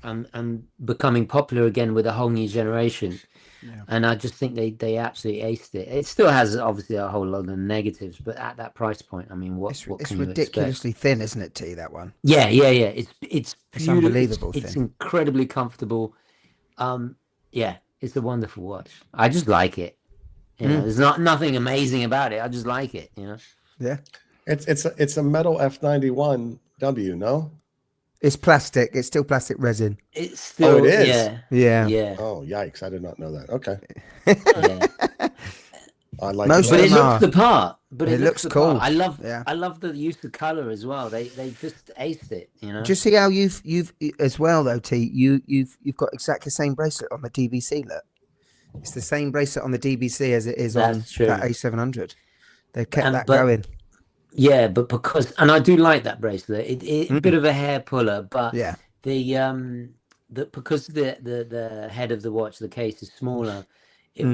and becoming popular again with a whole new generation. Yeah. And I just think they absolutely aced it. It still has obviously a whole lot of negatives, but at that price point, I mean, what it's can you ridiculously expect? thin, isn't it, T, that one? Yeah. It's unbelievable. It's incredibly comfortable. Yeah, it's a wonderful watch. I just like it. You know, there's nothing amazing about it. I just like it. You know. Yeah. It's a metal F91W, no? It's plastic. It's still plastic resin. It's still. Oh, it is. Yeah. Oh, yikes! I did not know that. Okay. Yeah. I like Most but of it them looks the part. But it looks the cool. Part. I love the use of color as well. They just aced it. You know. Do you see how you've as well though, T? You've got exactly the same bracelet on the DBC. Look, it's the same bracelet on the DBC as it is That's on true. that A700. They've kept that but, going. Yeah, but and I do like that bracelet. It's a bit of a hair puller, but yeah, because the head of the watch, the case is smaller, it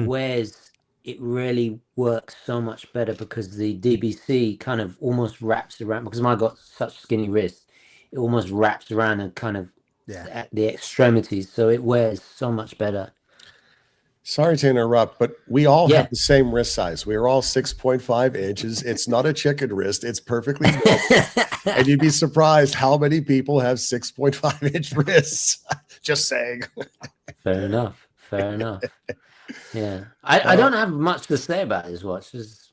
really works so much better because the DBC kind of almost wraps around, because I got such skinny wrists, it almost wraps around and kind of at the extremities, so it wears so much better. Sorry to interrupt, but we all have the same wrist size. We're all 6.5 inches. It's not a chicken wrist. It's perfectly good. And you'd be surprised how many people have 6.5-inch wrists. Just saying. Fair enough. Yeah. I don't have much to say about this watch. It's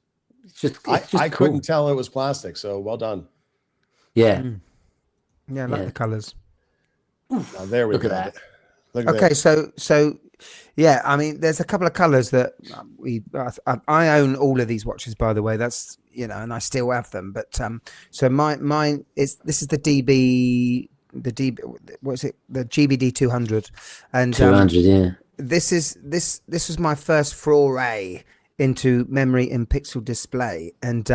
just I cool. couldn't tell it was plastic, so well done. Yeah. Yeah, I like the colors. Now, there we go. Look at that. Look at Okay, that. so yeah, I mean, there's a couple of colors that I own all of these watches, by the way. That's, you know, and I still have them. But so mine is, this is the what is it? The GBD 200, and 200, yeah. This was my first foray into memory and pixel display, and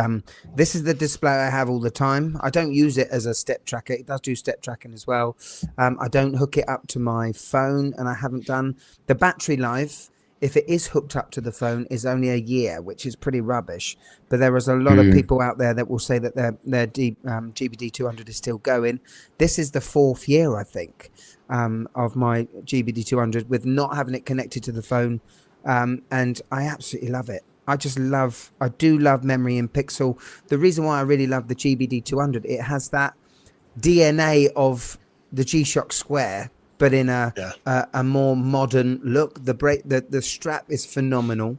this is the display I have all the time. I don't use it as a step tracker. It does do step tracking as well. I don't hook it up to my phone, and I haven't done. The battery life, if it is hooked up to the phone, is only a year, which is pretty rubbish. But there is a lot of people out there that will say that their GBD 200 is still going. This is the 4th year, I think, of my GBD 200 with not having it connected to the phone. And I absolutely love it. I do love memory and pixel. The reason why I really love the GBD 200, it has that DNA of the G-Shock Square, but in a more modern look. The strap is phenomenal.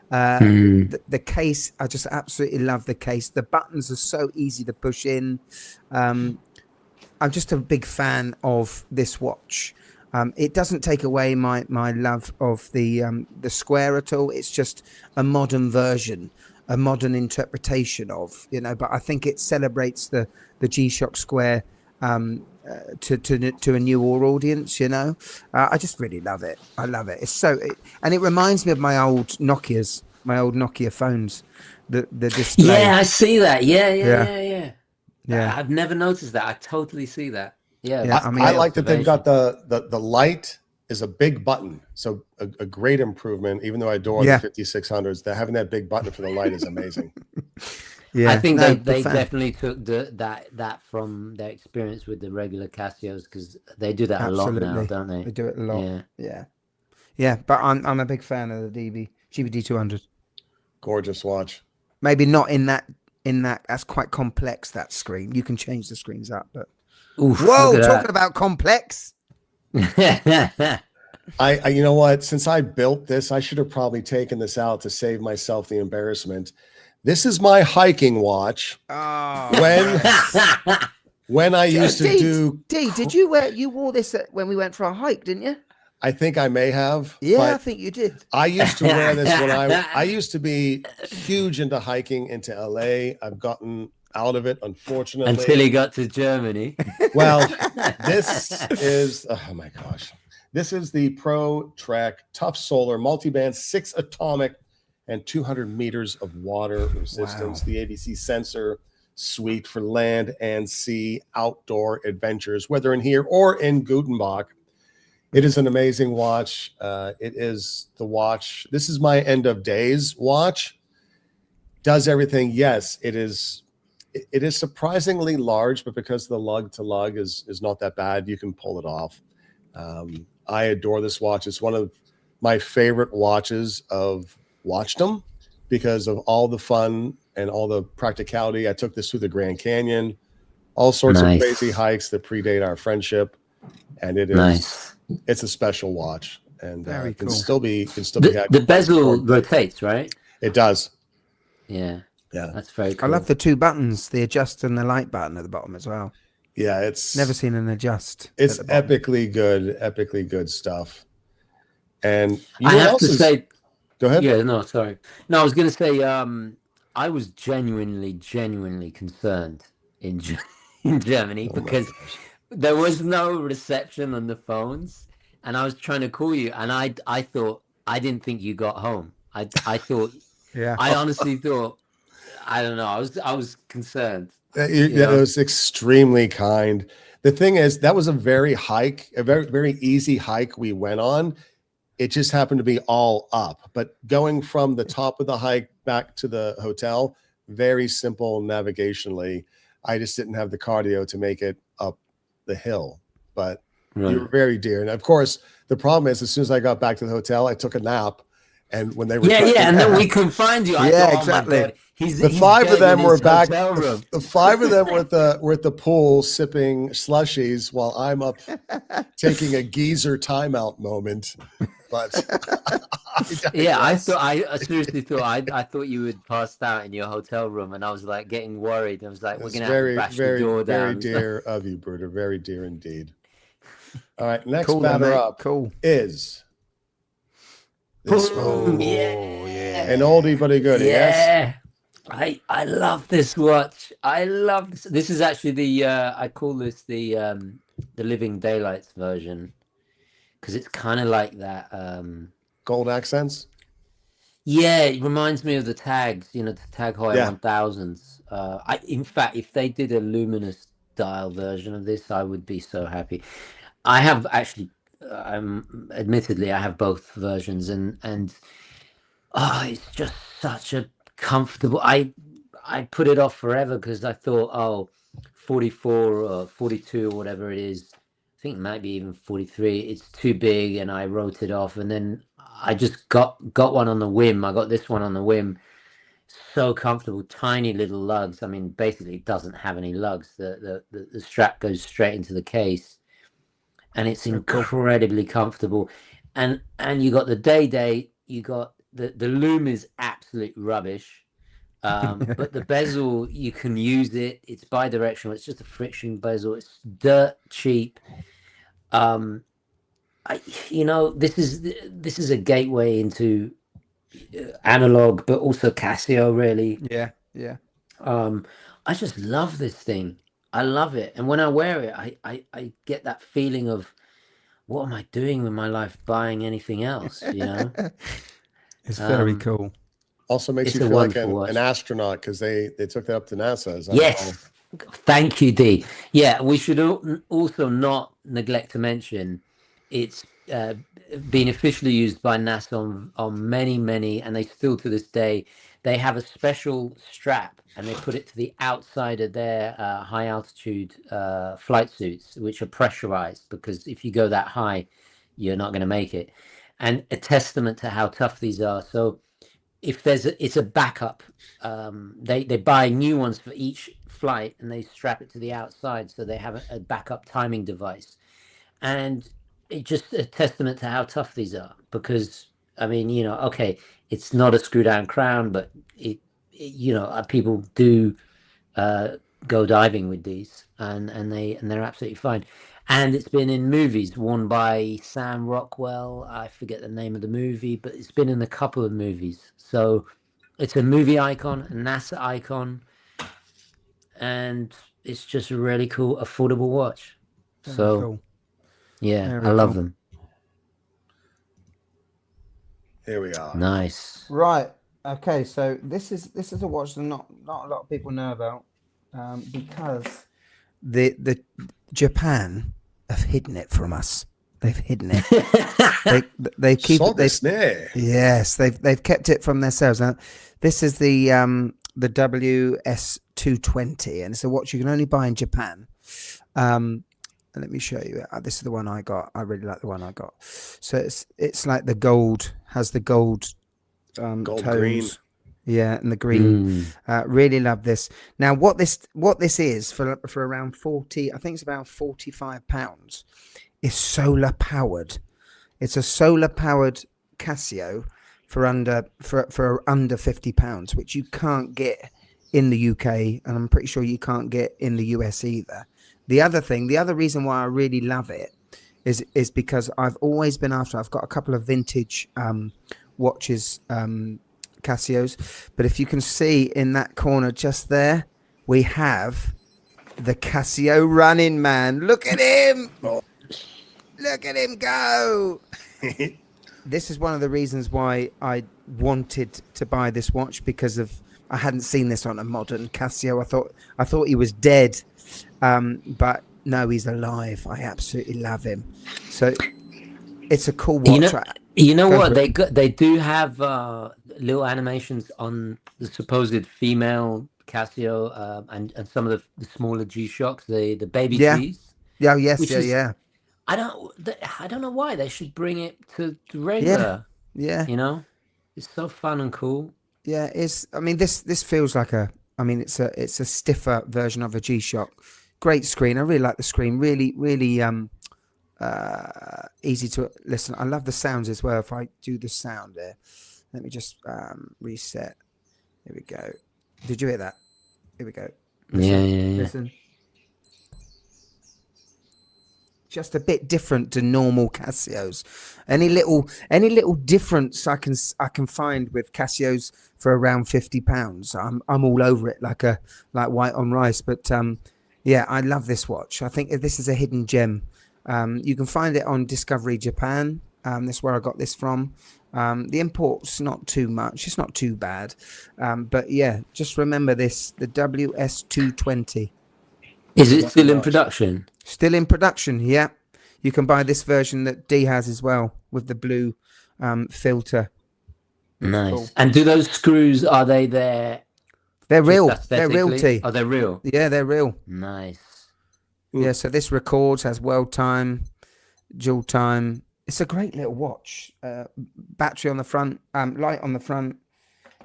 The case, I just absolutely love the case. The buttons are so easy to push in. I'm just a big fan of this watch. It doesn't take away my love of the Square at all. It's just a modern version, a modern interpretation of, but I think it celebrates the G-Shock Square to a newer audience, I just really love it. I love it. And it reminds me of my old Nokia phones, the display. Yeah, I see that. Yeah. I've never noticed that. I totally see that. Yeah, I like that they've got the light is a big button, so a great improvement. Even though I adore the 5600s, having that big button for the light is amazing. I think they definitely took that from their experience with the regular Casios, because they do that a lot now, don't they? They do it a lot. Yeah. But I'm a big fan of the GBD 200. Gorgeous watch. Maybe not in that. That's quite complex. That screen. You can change the screens up, but. Oof, whoa, talking about complex. I you know what? Since I built this, I should have probably taken this out to save myself the embarrassment. This is my hiking watch. Oh. When I used to do. Did you wore this when we went for a hike, didn't you? I think I may have. Yeah, I think you did. I used to wear this when I used to be huge into hiking into LA. I've gotten out of it, unfortunately, until he got to Germany. Well, this is oh my gosh, this is the Pro Trek Tough Solar Multiband 6 atomic and 200 meters of water resistance. Wow. The ABC sensor suite for land and sea outdoor adventures, whether in here or in Gutenbach. It is an amazing watch. It is the watch. This is my end of days watch. Does everything? Yes, it is. It is surprisingly large, but because the lug to lug is not that bad, you can pull it off. I adore this watch. It's one of my favorite watches of watchdom because of all the fun and all the practicality. I took this through the Grand Canyon, all sorts of crazy hikes that predate our friendship, and it is it's a special watch, and can still be the bezel rotates, right? It does. Yeah, that's very cool. I love the 2 buttons, the adjust and the light button at the bottom as well. Yeah, it's never seen an adjust. It's epically good stuff. And I have to say, go ahead. Yeah, no, sorry. No, I was going to say, I was genuinely concerned in Germany because there was no reception on the phones, and I was trying to call you, and I didn't think you got home. I thought, I honestly thought, I don't know. I was concerned. It was extremely kind. The thing is, that was a very easy hike we went on. It just happened to be all up, but going from the top of the hike back to the hotel, very simple navigationally. I just didn't have the cardio to make it up the hill, but you were very dear. And of course, the problem is, as soon as I got back to the hotel, I took a nap. And when they were and then we couldn't find you. I thought, exactly. Oh my God. The 5 of them were back. The 5 of them were at the pool sipping slushies while I'm up taking a geezer timeout moment. But I seriously thought I thought you had passed out in your hotel room, and I was like getting worried. I was like, we're gonna have to bash the door down. Very dear of you, Bruder. Very dear indeed. All right, next batter up is. This one. An oldie but a goodie. Yes. I love this watch. I love this. This is actually the I call this the Living Daylights version, because it's kind of like that gold accents. Yeah, it reminds me of the tags, the Tag Heuer Yeah. 1000s. In fact, if they did a luminous dial version of this, I would be so happy. I have actually, admittedly, I have both versions, and oh, it's just such a comfortable. I put it off forever because I thought, oh, 44 or 42 or whatever it is. I think it might be even 43. It's too big, and I wrote it off. And then I just got one on the whim. I got this one on the whim. So comfortable, tiny little lugs. I mean, basically, it doesn't have any lugs. The strap goes straight into the case, and it's incredibly comfortable. And you got the day. You got the loom is absolute rubbish. But the bezel, you can use it. It's bi-directional. It's just a friction bezel. It's dirt cheap. This is a gateway into analog, but also Casio, really. Yeah, yeah. I just love this thing. I love it, and when I wear it, I get that feeling of, what am I doing with my life buying anything else? It's very cool. Also makes It's you a feel like wonderful an watch. astronaut because they took that up to NASA. Is that Yes, thank you, D. Yeah, we should also not neglect to mention it's been officially used by NASA on many, and they still to this day, they have a special strap and they put it to the outside of their high altitude flight suits, which are pressurized, because if you go that high, you're not going to make it. And a testament to how tough these are. So if it's a backup, they buy new ones for each flight and they strap it to the outside, so they have a backup timing device. And it's just a testament to how tough these are, because I mean, okay, it's not a screw down crown, but people do go diving with these, and they're absolutely fine. And it's been in movies, worn by Sam Rockwell. I forget the name of the movie, but it's been in a couple of movies. So it's a movie icon, a NASA icon, and it's just a really cool, affordable watch. Very So cool. yeah, Very I love cool. them. Here we are. Nice. Right. Okay. So this is a watch that not a lot of people know about, because the Japan have hidden it from us. They've hidden it. they keep So it. They, Disney. yes, they've kept it from themselves. Now, this is the WS220, and it's a watch you can only buy in Japan. Let me show you. This is the one I got. I really like the one I got. So it's like the gold, has the gold Gold tones. green. Yeah, and the green. Really love this. Now, what this is for around 40, I think it's about £45, is solar powered. It's a solar powered Casio for under £50, which you can't get in the UK, and I'm pretty sure you can't get in the US either. The other reason why I really love it is because I've always been after. I've got a couple of vintage watches, Casios, but if you can see in that corner just there, we have the Casio Running Man. Look at him! Look at him go! This is one of the reasons why I wanted to buy this watch, because I hadn't seen this on a modern Casio. I thought he was dead, but no, he's alive. I absolutely love him. So it's a cool watch. You know what? They do have little animations on the supposed female Casio, and some of the smaller G-Shocks, the baby G's. Yeah, yes, yeah. I don't know why they should bring it to regular. Yeah. It's so fun and cool. Yeah, I mean, this feels like it's a stiffer version of a G-Shock. Great screen. I really like the screen. Really, really easy to listen. I love the sounds as well. If I do the sound there, let me just reset. Here we go. Did you hear that? Here we go. Listen, Yeah. Listen. Just a bit different to normal Casios. Any little difference I can find with Casios for around £50, I'm all over it, like white on rice. But yeah, I love this watch. I think this is a hidden gem. You can find it on Discovery Japan. That's where I got this from. The import's not too much. It's not too bad. But yeah, just remember this, the WS220. Is it still in production? Still in production, yeah. You can buy this version that D has as well with the blue filter. Nice. Cool. And do those screws, are they there? They're real. They're Aesthetically? real, T. Oh, they're real? Yeah, they're real. Nice. Yeah, so this records, has world time, dual time. It's a great little watch. Battery on the front, light on the front.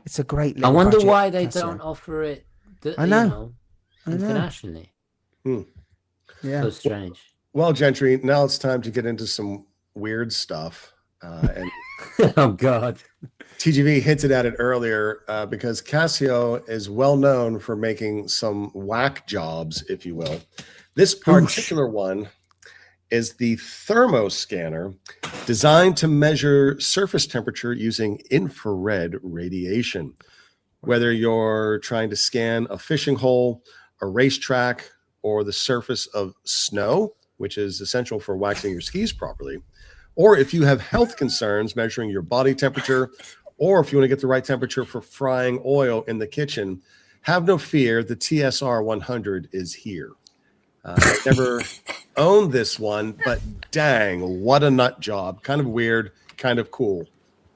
It's a great little I wonder budget why they Casio. don't offer it I know. internationally. Yeah. So strange. Well, Gentry, now it's time to get into some weird stuff. And Oh, God. TGV hinted at it earlier because Casio is well known for making some whack jobs, if you will. This particular one is the thermo scanner designed to measure surface temperature using infrared radiation. Whether you're trying to scan a fishing hole, a racetrack, or the surface of snow, which is essential for waxing your skis properly, or if you have health concerns measuring your body temperature, or if you want to get the right temperature for frying oil in the kitchen, have no fear, the TSR 100 is here. I never owned this one, but dang, what a nut job. Kind of weird, kind of cool.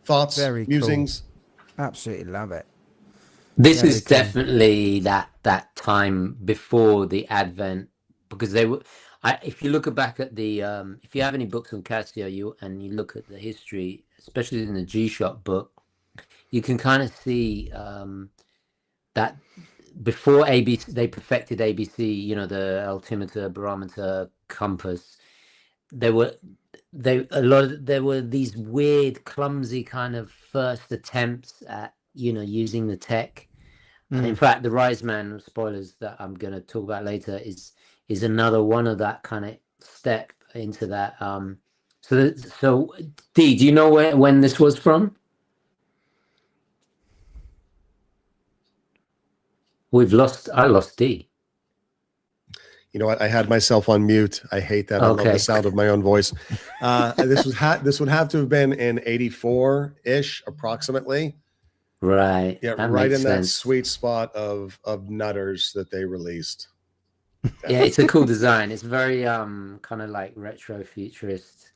Thoughts, Very musings? Cool. Absolutely love it. This Very is cool. definitely that time before the advent, because they were. If you look back at the, if you have any books on Casio, you look at the history, especially in the G-Shock book, you can kind of see that before ABC, they perfected ABC, you know, the altimeter, barometer, compass. There were these weird, clumsy kind of first attempts at, you know, using the tech. And in fact, the Rise Man, spoilers that I'm going to talk about later, is another one of that kind of step into that. So D, do you know when this was from? I lost D. You know what? I had myself on mute. I hate that. I love the sound of my own voice. This would have to have been in 84-ish, approximately. Right. Yeah, that right makes in that sense. sweet spot of nutters that they released. Yeah, it's a cool design. It's very kind of like retro futurist.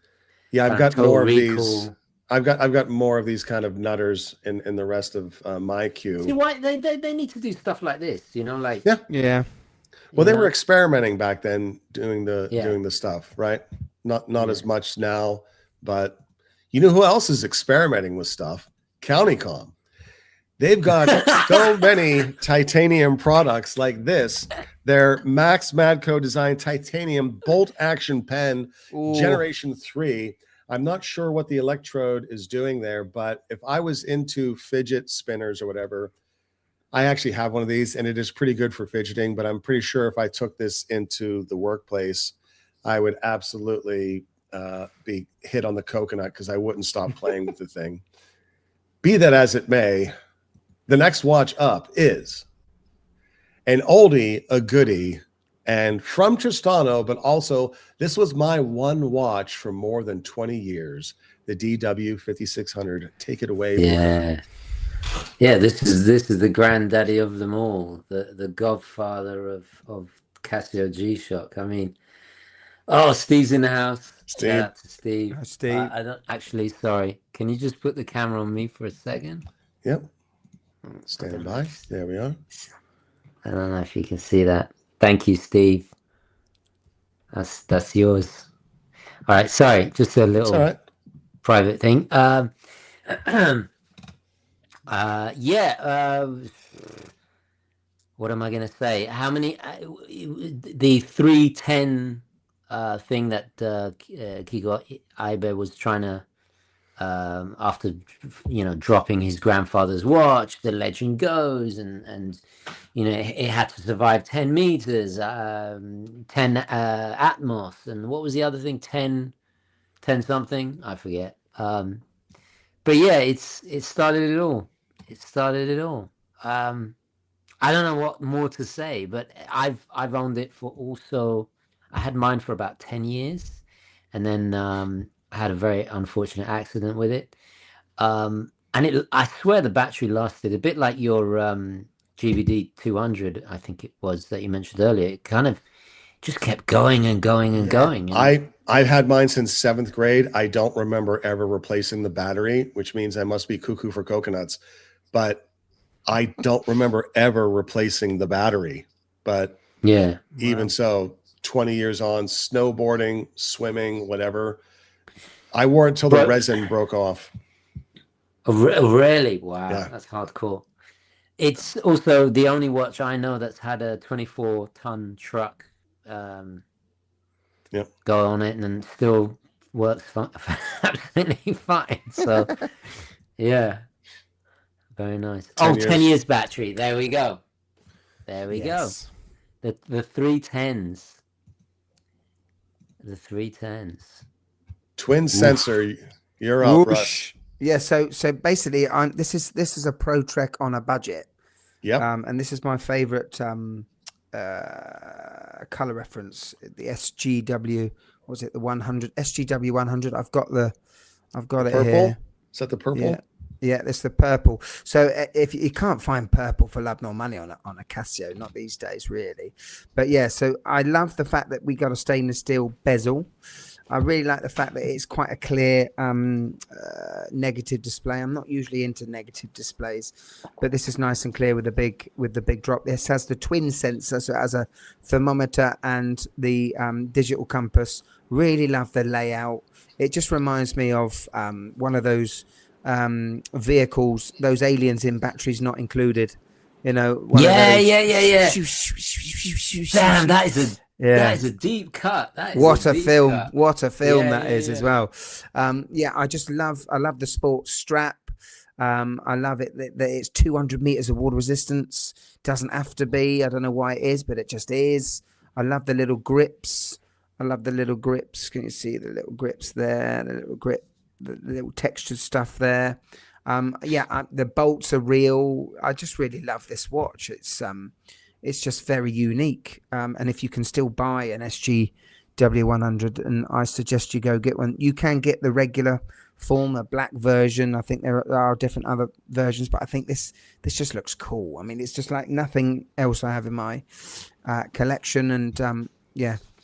Yeah, I've got Total more of Recall. these. I've got more of these kind of nutters in the rest of my queue. See why they need to do stuff like this, you know, like Yeah. Well, they you know? were experimenting back then, doing the stuff, right? Not as much now, but you know who else is experimenting with stuff? Countycom. They've got so many titanium products like this. Their Max Madco design titanium bolt action pen, Generation 3. I'm not sure what the electrode is doing there, but if I was into fidget spinners or whatever, I actually have one of these and it is pretty good for fidgeting, but I'm pretty sure if I took this into the workplace, I would absolutely be hit on the coconut because I wouldn't stop playing with the thing. Be that as it may, the next watch up is an oldie, a goodie, and from Tristano, but also this was my one watch for more than 20 years, the DW 5600. Take it away. Yeah. Yeah, this is the granddaddy of them all, the godfather of Casio G-Shock. I mean, Steve's in the house. Steve. Shout out to Steve. Hi, Steve. I don't actually. Sorry. Can you just put the camera on me for a second? Yep. Stand by. There we are. I don't know if you can see that. Thank you, Steve. That's yours. All right. Sorry, just a little All right. private thing. What am I going to say? How many? The 310 thing that Kiko Aibe was trying to, after dropping his grandfather's watch, the legend goes, and it had to survive 10 meters, 10 Atmos, and what was the other thing? 10 something, I forget. But yeah, it started it all. It started it all. I don't know what more to say, but I've owned it for also. I had mine for about 10 years, and then I had a very unfortunate accident with it. And I swear the battery lasted a bit like your GVD 200, I think it was that you mentioned earlier. It kind of just kept going and going and going. And I've had mine since 7th grade. I don't remember ever replacing the battery, which means I must be cuckoo for coconuts. But I don't remember ever replacing the battery. But yeah, even so, 20 years on, snowboarding, swimming, whatever, I wore it until the resin broke off. Really? Wow, Yeah. that's hardcore. It's also the only watch I know that's had a 24-ton truck go on it and still works absolutely fine. So, yeah, very nice. 10 years battery. There we go. There we go. The 310s. The 310s. Twin sensor. You're up, Russ. Yeah, so basically, this is a Pro Trek on a budget. Yeah. And this is my favorite color reference, the SGW. What was it, the 100 SGW 100? I've got it purple? here. Is that the purple? Yeah, it's the purple. So if you can't find purple for love nor money on a Casio, not these days, really. But yeah, so I love the fact that we got a stainless steel bezel. I really like the fact that it's quite a clear negative display. I'm not usually into negative displays, but this is nice and clear with the big drop. This has the twin sensor, so it has a thermometer and the digital compass. Really love the layout. It just reminds me of one of those vehicles, those aliens in batteries not included. You know, yeah. Damn, that is a deep cut. What a film that is as well. I love the sports strap. I love it that it's 200 meters of water resistance. Doesn't have to be. I don't know why it is, but it just is. I love the little grips. Can you see the little grips there? The little textured stuff there. The bolts are real. I just really love this watch. It's just very unique. And if you can still buy an SGW 100, and I suggest you go get one. You can get the regular form, a black version. I think there are different other versions, but I think this just looks cool. I mean, it's just like nothing else I have in my collection. And I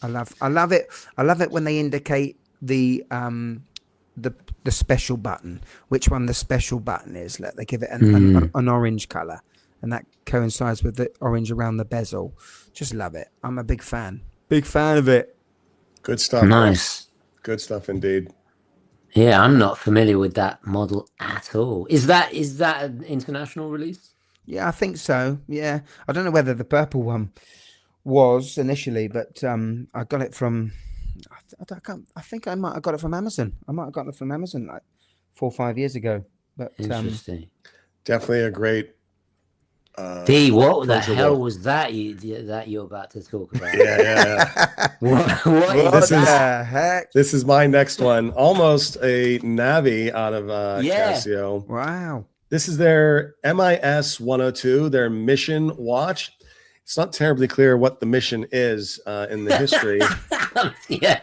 love it. I love it when they indicate the special button, which one the special button is. They give it an orange color, and that coincides with the orange around the bezel. Just love it. I'm a big fan of it. Good stuff. Nice. Good stuff indeed. Yeah, I'm not familiar with that model at all. Is that an international release? Yeah, I think so. Yeah, I don't know whether the purple one was initially, but I got it from. I think I might have got it from Amazon. Like 4 or 5 years ago. But interesting. Definitely a great. What the hell was that you're about to talk about? Yeah. What the heck? This is my next one. Almost a Navi out of Casio. Wow. This is their MIS 102, their mission watch. It's not terribly clear what the mission is in the history. Yeah.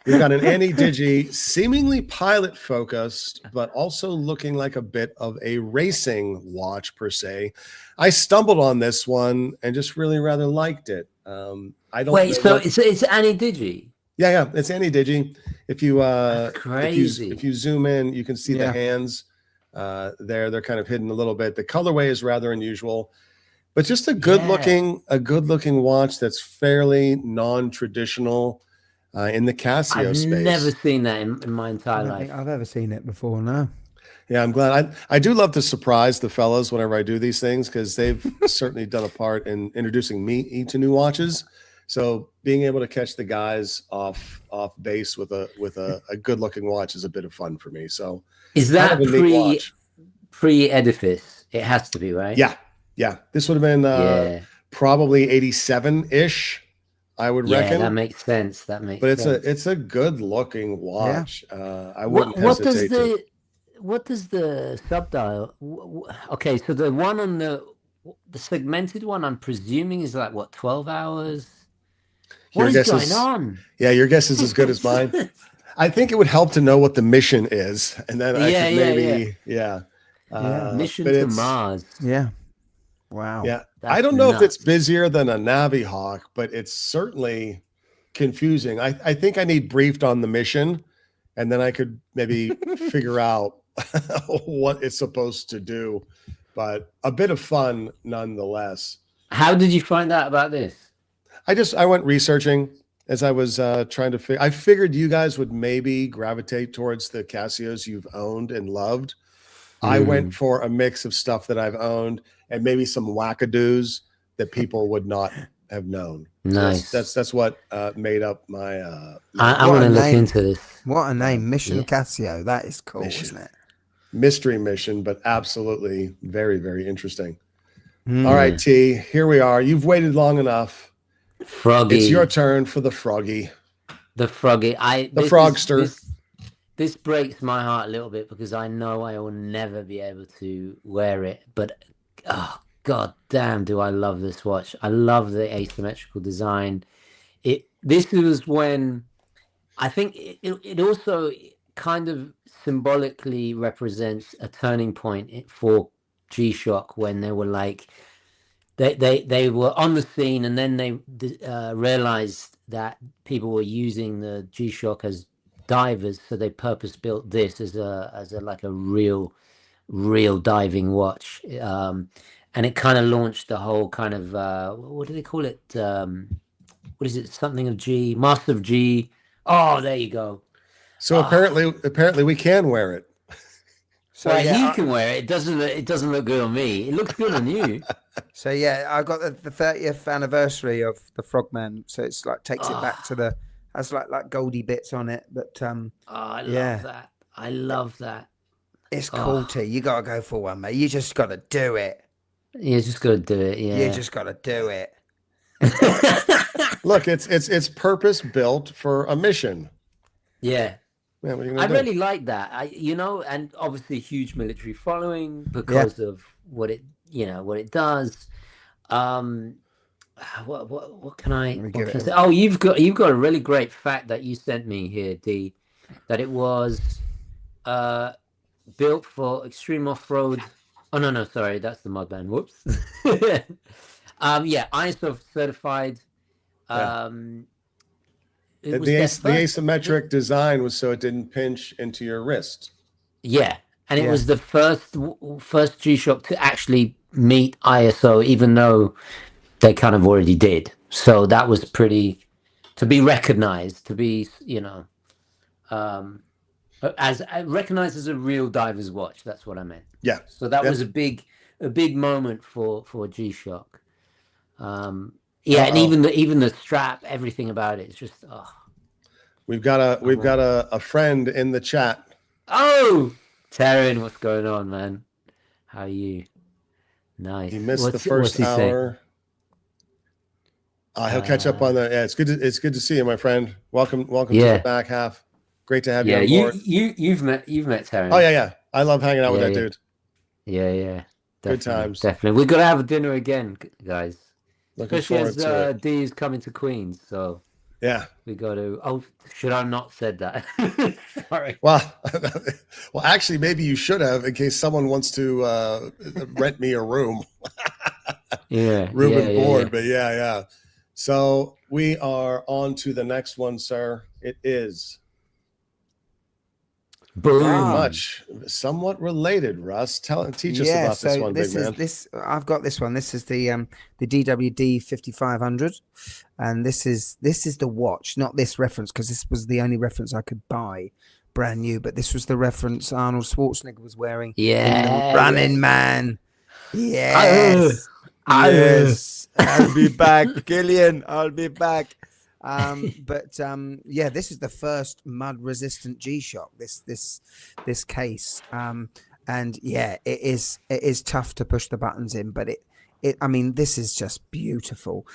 We've got an Anti-Digi, seemingly pilot focused, but also looking like a bit of a racing watch per se. I stumbled on this one and just really rather liked it. I don't wait. So it's Anti-Digi. Yeah, it's Anti-Digi. If you crazy. If you zoom in, you can see the hands there. They're kind of hidden a little bit. The colorway is rather unusual, but just a good looking watch that's fairly non-traditional. In the Casio space. I've never seen that in my entire life. I don't think I've ever seen it before, no. Yeah, I'm glad. I do love to surprise the fellas whenever I do these things, because they've certainly done a part in introducing me to new watches. So being able to catch the guys off base with a good looking watch is a bit of fun for me. So is that pre Edifice? It has to be, right? Yeah. This would have been probably 87-ish. I would reckon that makes sense. But it's a good looking watch. I wouldn't hesitate to. What does the subdial? Okay, so the one on the segmented one, I'm presuming is like what, 12 hours? What is going on? Yeah, your guess is as good as mine. I think it would help to know what the mission is, and then I Yeah, could yeah, maybe, Mission but to it's- Mars. Yeah. Wow. Yeah, That's I don't know if it's nuts. busier than a Navihawk, but it's certainly confusing. I think I need briefed on the mission, and then I could maybe figure out what it's supposed to do. But a bit of fun nonetheless. How did you find out about this? I went researching as I was trying to figure. I figured you guys would maybe gravitate towards the Casios you've owned and loved. I went for a mix of stuff that I've owned and maybe some wackadoos that people would not have known. Nice. So that's what made up my. I What want a to look name. into this. What a name, Mission Yeah. Casio. That is cool, Mission. isn't it? mystery mission, but absolutely very, very interesting. Mm. All right, T, here we are. You've waited long enough. Froggy. It's your turn for the froggy. The froggy. The frogster. This breaks my heart a little bit because I know I will never be able to wear it. But oh god damn, do I love this watch! I love the asymmetrical design. This was when I think it also kind of symbolically represents a turning point for G-Shock when they were like they were on the scene, and then they realized that people were using the G-Shock as divers, so they purpose built this as a like a real diving watch, and it kind of launched the whole kind of what do they call it, what is it, something of G, Master of G. Oh, there you go. So apparently we can wear it. So Well, yeah, he can wear it. It doesn't look good on me. It looks good on you. so yeah, I got the 30th anniversary of the Frogman, so it's like takes it back to the has like goldy bits on it, but Oh, I love Yeah. that. I love that. it's Oh. cool too. You gotta go for one, mate. You just gotta do it. You just got to do it. Yeah. You just gotta do it. Look, it's purpose built for a mission. Yeah. Man, what are you I gonna do? really like that. And obviously huge military following because of what it does. What can I, Let me what give can I it say? Oh, you've got a really great fact that you sent me here, D, that it was built for extreme off-road. Oh no, sorry, that's the Mudman. Whoops. Yeah, ISO certified. It The was their first- asymmetric design was so it didn't pinch into your wrist. Yeah, and it Yeah. was the first G-Shock to actually meet ISO, even though they kind of already did. So that was pretty to be recognized, to be as recognized as a real diver's watch. That's what I meant. Yeah. So that Yep. was a big moment for G-Shock. Yeah, and even the strap, everything about it is just We've got a friend in the chat. oh, Taryn, what's going on, man? How are you? Nice. He missed the what's first he saying? hour. He'll catch up on the. Yeah, it's good to see you, my friend. Welcome to Yeah. the back half. Great to have you Yeah, on board. you've met Taryn. Oh yeah. I love hanging out with Yeah, that yeah. dude. Yeah. Good Definitely, times. Definitely. We've got to have a dinner again, guys. Looking Especially forward as to it. D is coming to Queens, so Yeah. we got to. Oh, should I not said that? Sorry. Well, actually, maybe you should have, in case someone wants to rent me a room, Yeah. room yeah, and yeah, board. yeah. But yeah. So we are on to the next one, sir. It is Boom. very Ah. much somewhat related. Russ, teach us about this one, big man. I've got this one. This is the DWD 5500, and this is the watch, not this reference, because this was the only reference I could buy brand new. But this was the reference Arnold Schwarzenegger was wearing in Yeah. the Running Man. Yes, yes. I'll be back, Gillian. I'll be back. Yeah, this is the first mud resistant G-Shock, this case. And yeah, it is tough to push the buttons in, but I mean, this is just beautiful.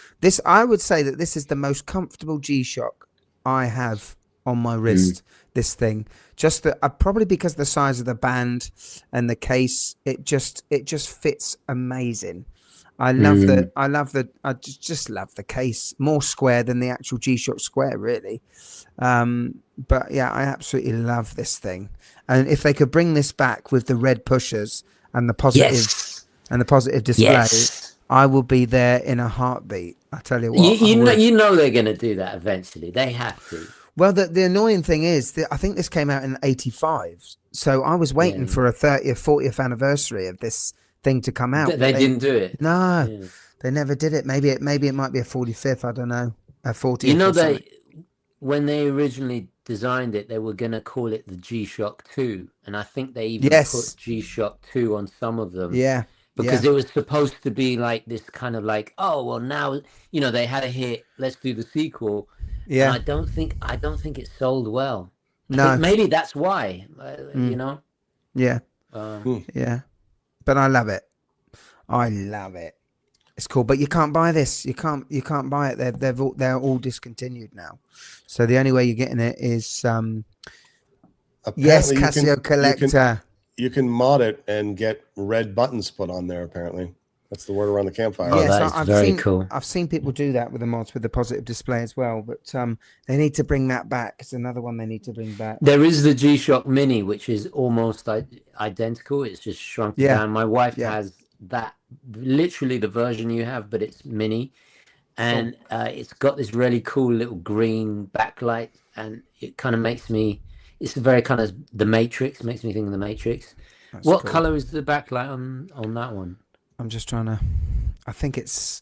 I would say that this is the most comfortable G-Shock I have on my wrist. This thing, just probably because of the size of the band and the case, it just fits amazing. I love the. I just love the case. More square than the actual G-Shock square, really. But yeah, I absolutely love this thing. And if they could bring this back with the red pushers and the positive display, I will be there in a heartbeat. I tell you what. You know they're going to do that eventually. They have to. Well, the annoying thing is that I think this came out in '85, so I was waiting for a 30th, 40th anniversary of this thing to come out. They didn't do it. No, they never did it. Maybe it might be a 45th. I don't know, a 40th. You know, when they originally designed it, they were going to call it the G-Shock 2, and I think they even put G-Shock 2 on some of them. Yeah. Because it was supposed to be like this kind of like, oh well, now they had a hit. Let's do the sequel. Yeah, and I don't think it sold well. No, maybe that's why. Yeah, yeah. But I love it. I love it. It's cool, but you can't buy this. You can't buy it. They're all discontinued now. So the only way you're getting it is Casio collector. You can mod it and get red buttons put on there. Apparently, that's the word around the campfire. Oh, that's very cool. I've seen people do that with the mods with the positive display as well. But they need to bring that back. It's another one they need to bring back. There is the G-Shock Mini, which is almost identical. It's just shrunk down. My wife has that, literally the version you have, but it's mini, and it's got this really cool little green backlight, and it kind of makes me. It's a very kind of the Matrix. Makes me think of the Matrix. That's what cool. Color is the backlight on that one? I'm just trying to. I think it's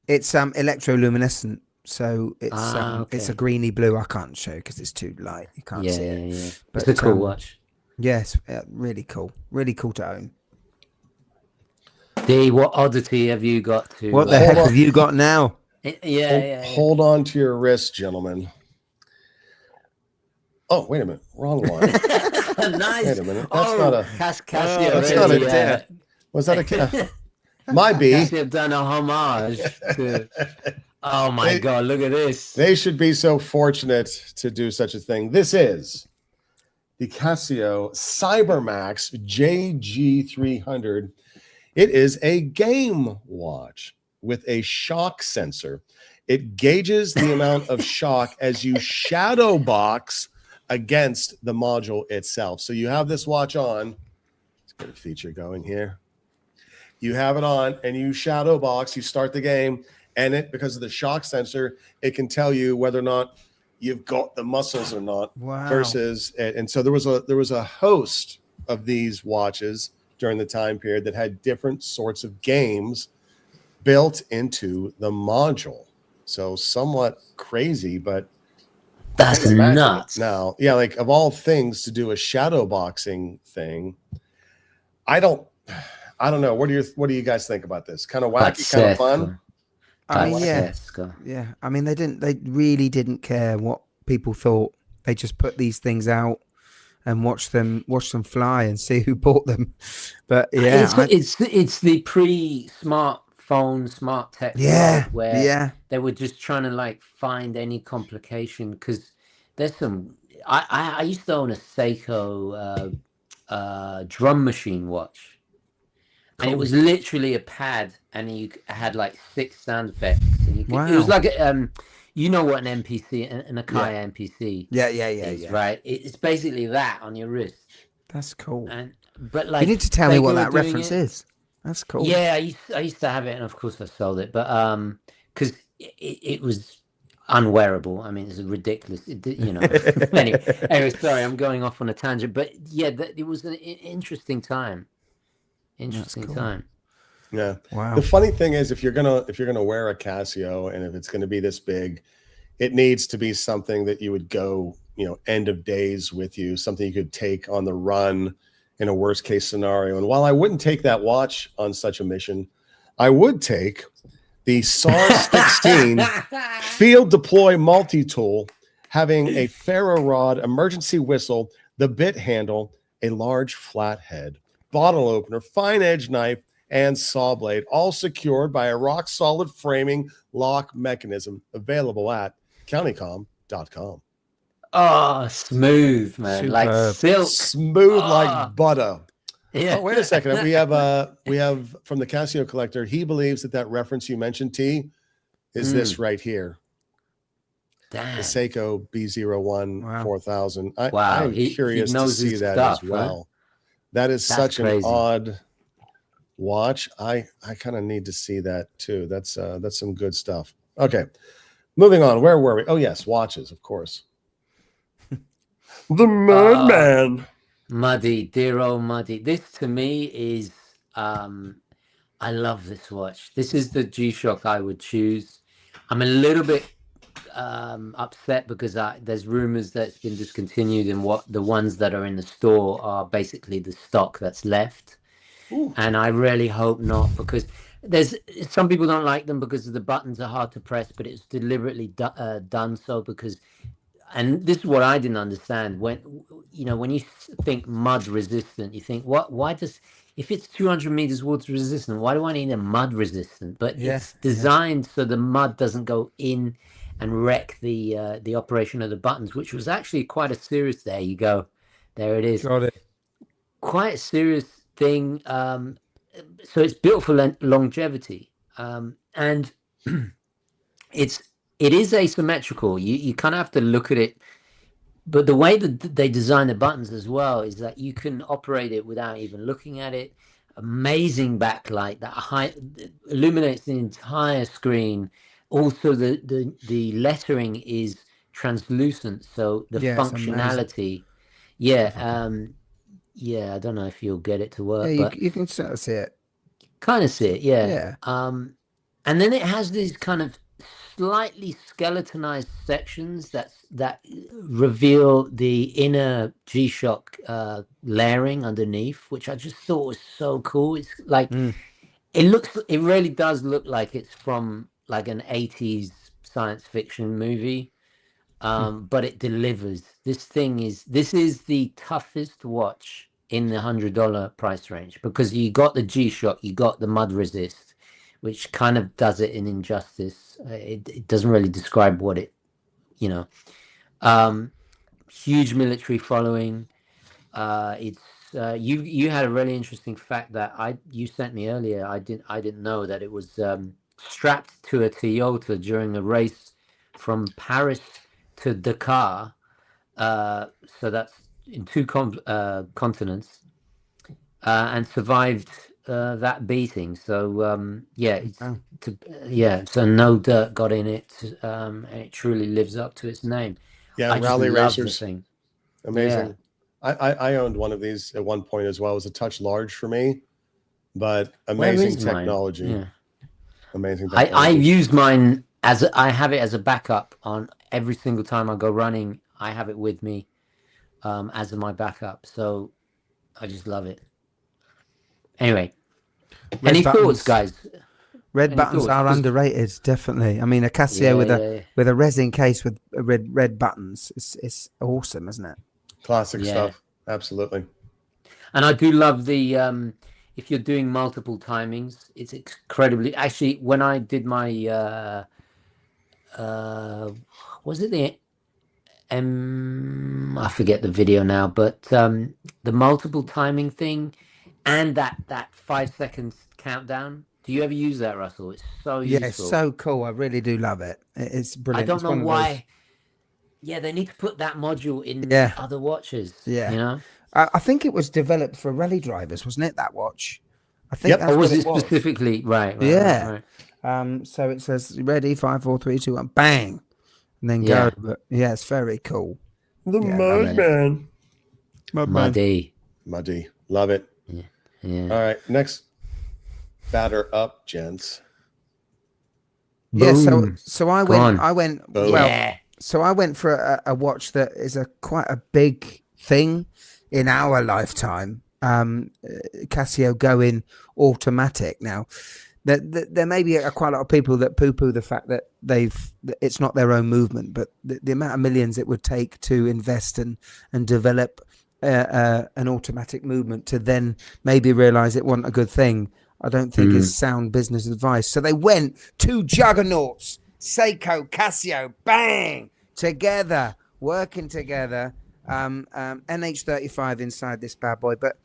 electroluminescent, so it's a greeny blue. I can't show because it's too light. You can't see it. Yeah. But it's a cool watch. Yes, really cool. Really cool to own. D, what oddity have you got to? What the heck have you got now? Hold on to your wrist, gentlemen. Oh, wait a minute. Wrong one. Nice. Wait a minute. That's not a Casio. That's not a Was that a My B? Casio have done a homage to. Oh my God! Look at this. They should be so fortunate to do such a thing. This is the Casio CyberMax JG300. It is a game watch with a shock sensor. It gauges the amount of shock as you shadow box against the module itself. So you have this watch on. Let's get a feature going here. You have it on and you shadow box, you start the game, and it, because of the shock sensor, it can tell you whether or not you've got the muscles or not. Wow. Versus, and so there was a host of these watches during the time period that had different sorts of games built into the module. So somewhat crazy, but that's nuts. Now, yeah, like of all things to do a shadow boxing thing, I don't know. What do you guys think about this? Kind of wacky, kind of fun. I mean, yeah. I mean, they really didn't care what people thought. They just put these things out and watch them fly and see who bought them. But yeah, it's the pre-smartphone, smart tech world where they were just trying to like find any complication, because there's some. I used to own a Seiko drum machine watch. And it was literally a pad, and you had like 6 sound effects. And it was like, you know what an MPC, an Akai MPC is, right? It's basically that on your wrist. That's cool. But like, you need to tell me what that reference is. That's cool. Yeah, I used to have it, and of course I sold it, but because it was unwearable. I mean, it's ridiculous. Anyway, sorry, I'm going off on a tangent, but yeah, it was an interesting time. Time. Yeah. Wow. The funny thing is, if you're gonna wear a Casio, and if it's gonna be this big, it needs to be something that you would go, end of days with you, something you could take on the run in a worst case scenario. And while I wouldn't take that watch on such a mission, I would take the SAR 16 field deploy multi-tool, having a ferro rod, emergency whistle, the bit handle, a large flat head, bottle opener, fine edge knife, and saw blade, all secured by a rock solid framing lock mechanism, available at countycom.com. Oh, smooth, man. Superb. Like silk. Smooth like butter. Yeah. Oh, wait a second. We have from the Casio collector. He believes that reference you mentioned, T, is this right here. Damn. The Seiko B01 Wow. 4000. Wow, I'm he curious to knows see his that stuff, as well. huh? That is That's such crazy. an odd watch. I kind of need to see that too. That's some good stuff. Okay, moving on. Where were we? Oh yes, watches, of course. The Madman. Muddy, dear old Muddy. This to me is I love this watch. This is the G-Shock I would choose. I'm a little bit upset because there's rumors that it's been discontinued, and what the ones that are in the store are basically the stock that's left. Ooh. And I really hope not, because there's some people don't like them because the buttons are hard to press, but it's deliberately done so because, and this is what I didn't understand, when you think mud resistant, you think why does, if it's 200 meters water resistant, why do I need a mud resistant? But it's designed so the mud doesn't go in and wreck the operation of the buttons, which was actually quite a serious, there you go, there it is, Got it. quite a serious thing. So it's built for longevity, and it is asymmetrical. You kind of have to look at it, but the way that they design the buttons as well is that you can operate it without even looking at it. Amazing backlight that illuminates the entire screen. Also, the lettering is translucent, so the functionality. Yeah, I don't know if you'll get it to work, but you can sort of see it. Kind of see it, yeah. Yeah. And then it has these kind of slightly skeletonized sections that reveal the inner G-Shock layering underneath, which I just thought was so cool. It's like it really does look like it's from like an 80s science fiction movie. But it delivers. This is the toughest watch in the $100 price range, because you got the G-Shock, you got the mud resist, which kind of does it in injustice. It doesn't really describe what it, huge military following. It's you had a really interesting fact that you sent me earlier. I didn't know that it was strapped to a Toyota during a race from Paris to Dakar, so that's in two continents, and survived that beating. So so no dirt got in it, and it truly lives up to its name. Yeah, rally racers, thing. amazing. Yeah. I owned one of these at one point as well. It was a touch large for me, but amazing technology. Yeah. Amazing technology. I've used mine I have it as a backup on every single time I go running. I have it with me as my backup, so I just love it. Anyway, any thoughts, guys? Red buttons are underrated, definitely. I mean, a Casio with a resin case with red buttons, it's awesome, isn't it? Classic stuff, absolutely. And I do love the if you're doing multiple timings, it's incredibly. Actually, when I did my was it the I forget the video now, but the multiple timing thing and that 5 seconds countdown. Do you ever use that, Russell? It's so useful. Yeah, it's so cool. I really do love it. It's brilliant. I don't know why. Yeah, they need to put that module in other watches. Yeah, I think it was developed for rally drivers, wasn't it? That watch. I think. Or was it specifically right? Yeah. Right. So it says ready, 5, 4, 3, 2, 1, bang, and then go. But yeah, it's very cool. The Madman. Muddy. Love it. Yeah. All right, next batter up, gents. Boom. Yeah. So I went. Boom. Well, so I went for a watch that is quite a big thing in our lifetime. Casio going automatic now. There may be quite a lot of people that poo-poo the fact that it's not their own movement, but the amount of millions it would take to invest and develop an automatic movement to then maybe realize it wasn't a good thing, I don't think is sound business advice. So they went two juggernauts, Seiko, Casio, bang, together, working together. NH35 inside this bad boy, but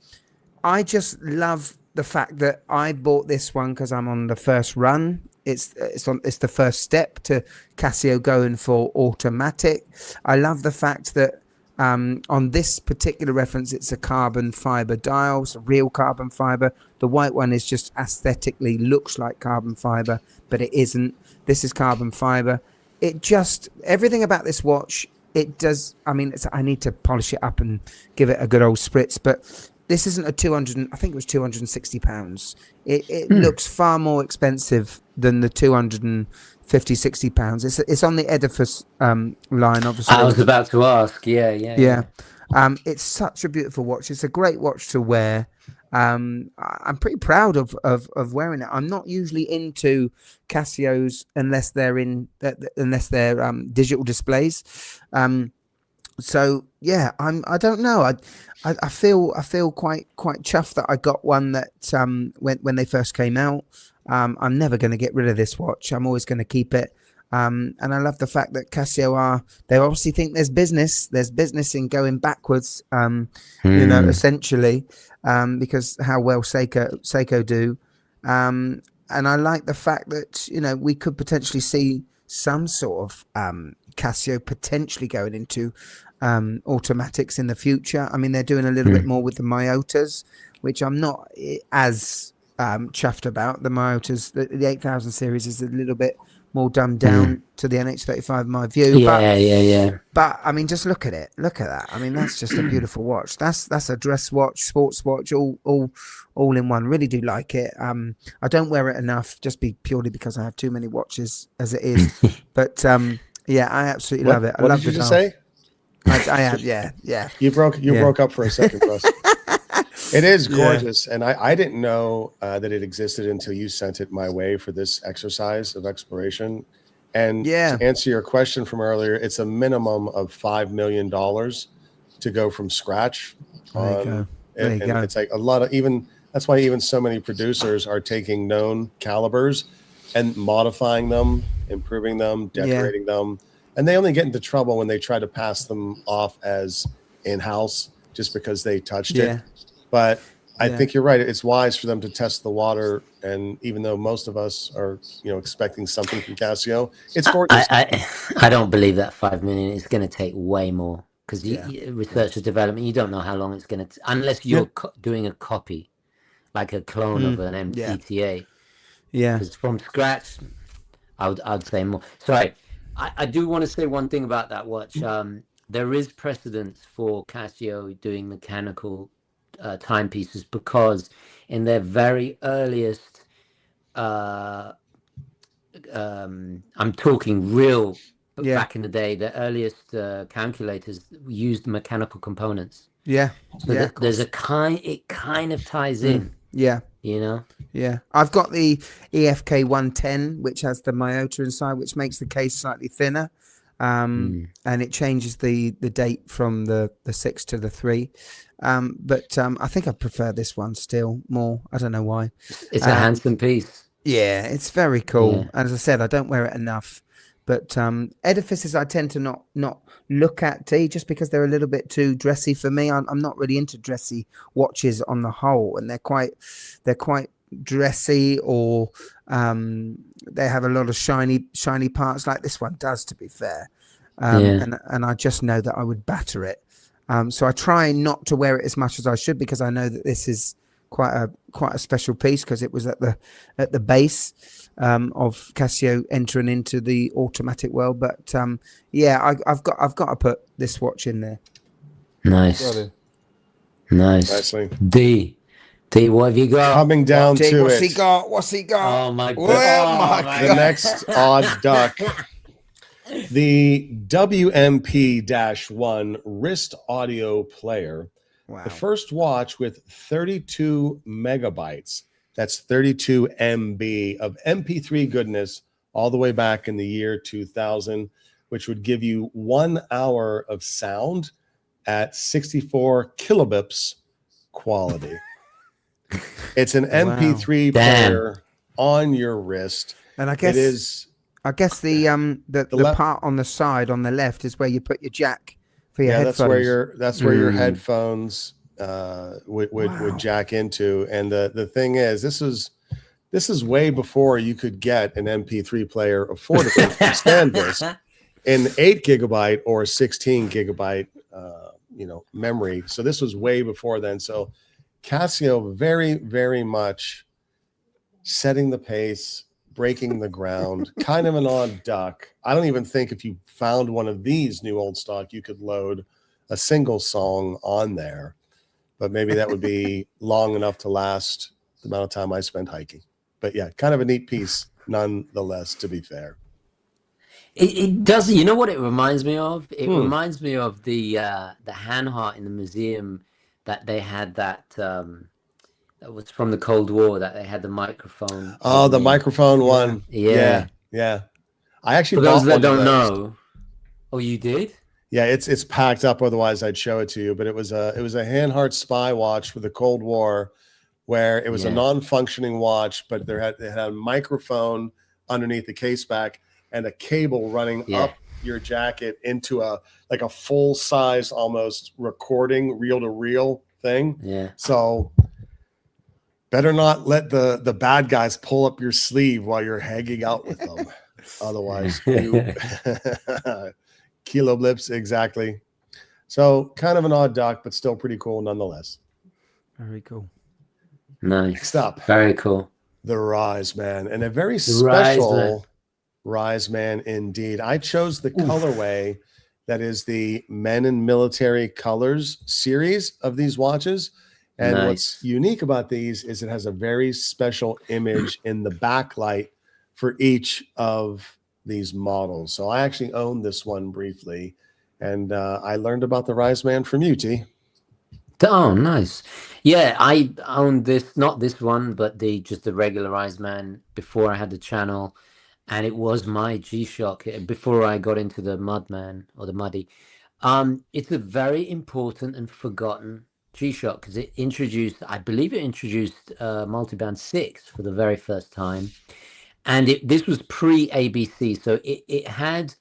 I just love the fact that I bought this one because I'm on the first run. It's the first step to Casio going for automatic. I love the fact that on this particular reference, it's a carbon fiber dial, it's a real carbon fiber. The white one is just aesthetically looks like carbon fiber, but it isn't. This is carbon fiber. It just, everything about this watch, it does. I mean, I need to polish it up and give it a good old spritz, but this isn't a 200. I think it was £260. It looks far more expensive than the 250, £60. It's on the Edifice line, obviously. I was about to ask. Yeah. It's such a beautiful watch. It's a great watch to wear. I'm pretty proud of wearing it. I'm not usually into Casios unless they're digital displays. So yeah, I don't know. I feel quite chuffed that I got one that when they first came out. I'm never going to get rid of this watch. I'm always going to keep it. And I love the fact that Casio they obviously think there's business in going backwards, essentially, because how well Seiko do. And I like the fact that, we could potentially see some sort of Casio potentially going into automatics in the future. I mean, they're doing a little bit more with the Myotas, which I'm not as chuffed about. The Myotas, the 8000 series is a little bit more dumbed down to the NH35 in my view. Yeah. But I mean, just look at it. Look at that. I mean, that's just a beautiful watch. That's a dress watch, sports watch, all in one. Really do like it. I don't wear it enough, just purely because I have too many watches as it is. But yeah, I absolutely love it. I what love did you the just dial. say? I have, yeah. You broke up for a second, Russ. It is gorgeous, and I didn't know that it existed until you sent it my way for this exercise of exploration. And to answer your question from earlier, it's a minimum of $5 million to go from scratch. There you go. And it's like a lot of that's why even so many producers are taking known calibers and modifying them, improving them, decorating them. And they only get into trouble when they try to pass them off as in-house just because they touched it. But I think you're right. It's wise for them to test the water. And even though most of us are, expecting something from Casio, it's gorgeous. I don't believe that 5 million is going to take way more because research and development, you don't know how long it's going to, unless you're doing a copy, like a clone of an MTTA. Yeah. Because from scratch, I'd say more. Sorry. I do want to say one thing about that watch. There is precedence for Casio doing mechanical timepieces because in their very earliest, I'm talking real back in the day, the earliest calculators used mechanical components. Yeah. So there's it kind of ties in. Yeah. Yeah, I've got the EFK 110, which has the Myota inside, which makes the case slightly thinner, and it changes the date from the 6 to the 3. But I think I prefer this one still more. I don't know why. It's a handsome piece. Yeah, it's very cool. Yeah. As I said, I don't wear it enough. But edifices I tend to not look at, just because they're a little bit too dressy for me. I'm not really into dressy watches on the whole, and they're quite dressy, or they have a lot of shiny parts like this one does, to be fair. And I just know that I would batter it. So I try not to wear it as much as I should, because I know that this is quite a special piece, because it was at the base of Casio entering into the automatic world. But I've got to put this watch in there. Nice. Nicely. D, what have you got? Coming down to what's it. What's he got? Oh my god! The next odd duck. The WMP-1 wrist audio player. Wow. The first watch with 32 megabytes. That's 32 MB of MP3 goodness all the way back in the year 2000, which would give you 1 hour of sound at 64 kilobits quality. It's an MP3 player on your wrist. And I guess it is. I guess the part on the side on the left is where you put your jack for your headphones. That's where your headphones would jack into. And the thing is, this is way before you could get an MP3 player affordably from SanDisk in 8 gigabyte or 16 gigabyte memory. So this was way before then. So Casio very, very much setting the pace, breaking the ground, kind of an odd duck. I don't even think if you found one of these new old stock, you could load a single song on there, but maybe that would be long enough to last the amount of time I spend hiking. But yeah, kind of a neat piece nonetheless, to be fair. It does. You know what it reminds me of? It reminds me of the Hanhart in the museum that they had that was from the Cold War, that they had the microphone. Oh, the microphone one. Yeah. I actually For bought those that one don't of those. know. Oh, you did? Yeah, it's packed up. Otherwise, I'd show it to you. But it was a Hanhart spy watch for the Cold War, where it was a non-functioning watch, but it had a microphone underneath the case back and a cable running up your jacket into a full size almost recording reel-to-reel thing. Yeah. So better not let the bad guys pull up your sleeve while you're hanging out with them. Otherwise, you kilo blips, exactly. So kind of an odd duck, but still pretty cool nonetheless. Very cool. Nice. Next up, very cool. The Rise Man, and a very special Rise Man indeed. I chose the colorway that is the Men in Military Colors series of these watches. And what's unique about these is it has a very special image in the backlight for each of these models. So I actually owned this one briefly, and I learned about the Rise Man from you, T. Oh, nice. Yeah, I owned this, not this one, but just the regular Rise Man before I had the channel, and it was my G-Shock before I got into the Mudman or the Muddy. It's a very important and forgotten G-Shock because it introduced, I believe it introduced multiband 6 for the very first time. And this was pre-ABC, so it had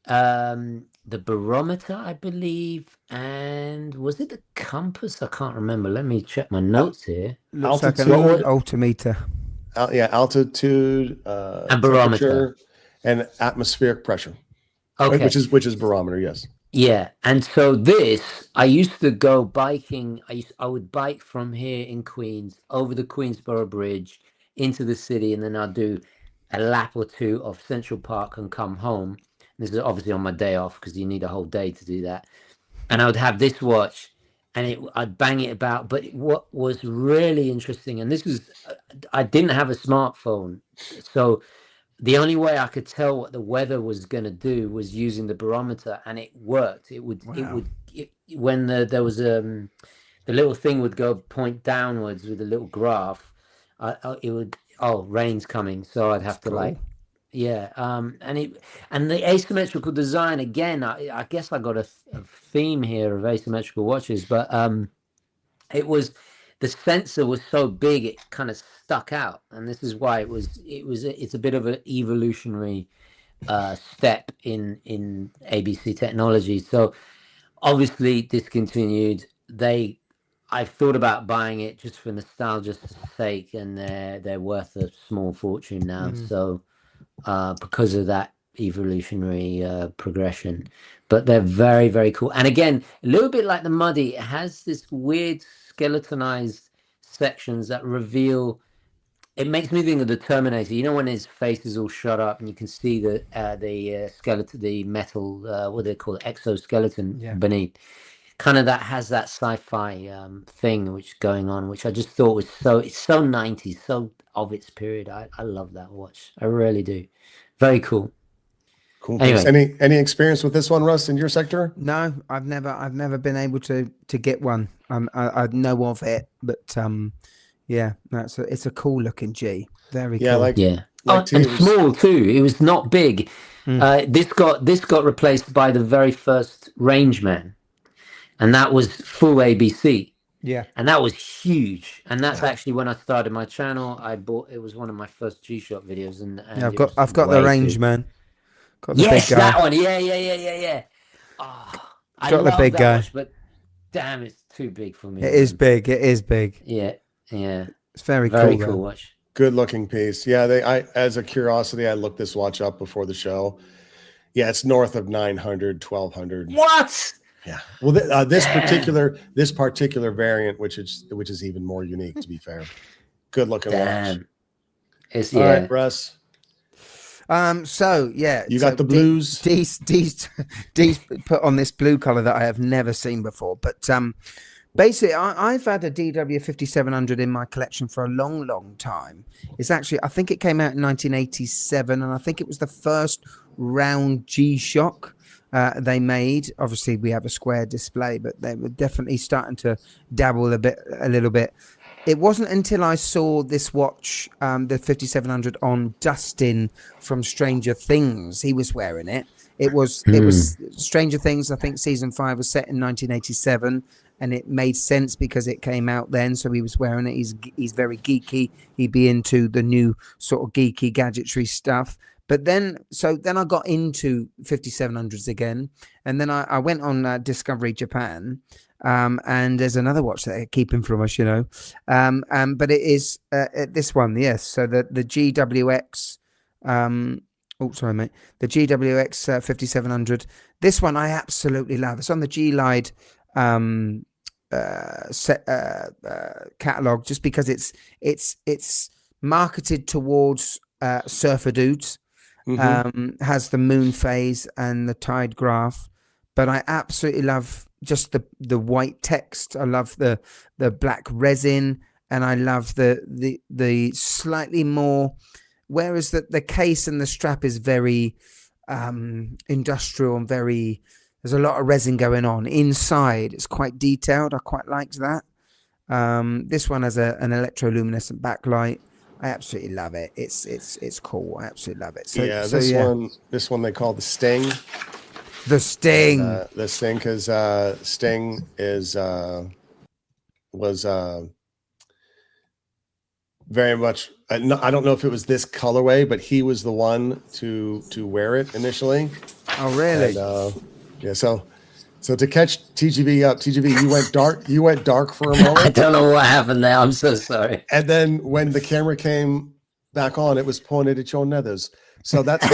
the barometer, I believe, and was it the compass? I can't remember. Let me check my notes here. Looks like an altimeter. Altitude, and barometer, and atmospheric pressure. Okay, which is barometer, yes. Yeah, and so this, I used to go biking. I would bike from here in Queens over the Queensboro Bridge into the city, and then I'd do a lap or two of Central Park and come home. This is obviously on my day off because you need a whole day to do that. And I would have this watch, and I'd bang it about. But what was really interesting, and this was, I didn't have a smartphone, so the only way I could tell what the weather was going to do was using the barometer, and it worked. When there was the little thing would go point downwards with a little graph, it would, rain's coming, so I'd have to and the asymmetrical design again. I guess I got a theme here of asymmetrical watches, but it was. The sensor was so big it kind of stuck out, and this is why it's a bit of an evolutionary step in ABC technology. So obviously discontinued. I've thought about buying it just for nostalgia's sake, and they're worth a small fortune now. So because of that evolutionary progression, but they're very, very cool. And again, a little bit like the Muddy, it has this weird skeletonized sections that reveal. It makes me think of the Terminator. You know, when his face is all shut up and you can see the skeleton, the metal, what do they call it, exoskeleton beneath. Kind of that has that sci-fi thing which is going on, which I just thought was it's so 90s, so of its period. I love that watch. I really do. Very cool. Cool. Anyway. Any experience with this one, Russ, in your sector? No, I've never been able to get one. I know of it, but it's a cool looking G. Very cool. And small too. It was not big. This got replaced by the very first Rangeman, and that was full ABC. Yeah, and that was huge. And that's actually when I started my channel. It was one of my first G-Shock videos, and I've got the Rangeman. Yes, that one. Yeah. Oh, I got the big guy. Watch, but damn, it's too big for me. It is big. It is big. Yeah, yeah. It's very Very cool. cool Though. watch. Good looking piece. Yeah, I as a curiosity, I looked this watch up before the show. Yeah, it's north of 900, 1200. What? Yeah. Well, this particular variant, which is even more unique, to be fair. Good looking watch. Damn. It's All right, Russ. So yeah, You got the blues. Dee's put on this blue color that I have never seen before. But basically, I've had a DW 5700 in my collection for a long, long time. It's actually, I think it came out in 1987, and I think it was the first round G-Shock they made. Obviously, we have a square display, but they were definitely starting to dabble a little bit. It wasn't until I saw this watch, the 5700, on Dustin from Stranger Things. He was wearing it. It was Stranger Things. I think season 5 was set in 1987, and it made sense because it came out then. So he was wearing it. He's very geeky. He'd be into the new sort of geeky gadgetry stuff. But then I got into 5700s again, and then I went on Discovery Japan. And there's another watch that they're keeping from us, you know. But it is this one, yes. So the GWX, sorry, mate. The GWX 5700. This one I absolutely love. It's on the G-Lide catalog, just because it's marketed towards surfer dudes. Has the moon phase and the tide graph, but I absolutely love just the white text. I love the black resin, and I love the slightly more, whereas the case and the strap is very industrial and there's a lot of resin going on inside. It's quite detailed. I quite liked that. This one has an electroluminescent backlight. I absolutely love it. It's cool. I absolutely love it. This one they call the Sting. The Sting. The Sting, because Sting was very much. I don't know if it was this colorway, but he was the one to wear it initially. Oh, really? And, yeah. So to catch TGV up, you went dark. You went dark for a moment. I don't know what happened there. I'm so sorry. And then when the camera came back on, it was pointed at your nethers. So that's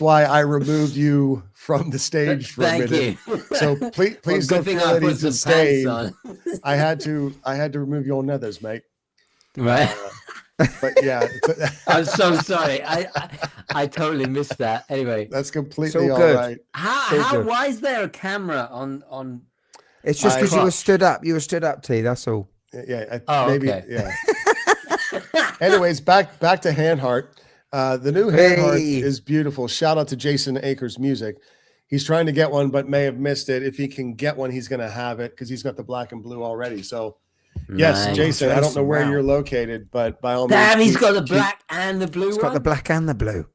why I removed you from the stage for a minute. You. So please don't feel that he's disdain. I had to remove your nethers, mate. Right. But yeah, I'm so sorry. I totally missed that. Anyway, that's completely all good. right. Why is there a camera on? It's just because you were stood up. You were stood up, T. That's all. Yeah. Maybe. Okay. Yeah. Anyways, back to Hanhart. The new Hanhart is beautiful. Shout out to Jason Akers Music. He's trying to get one, but may have missed it. If he can get one, he's going to have it because he's got the black and blue already. So, yes, Jason, I don't know where you're located, but by all means. Damn, he's got the black and the blue. He's got the black and the blue.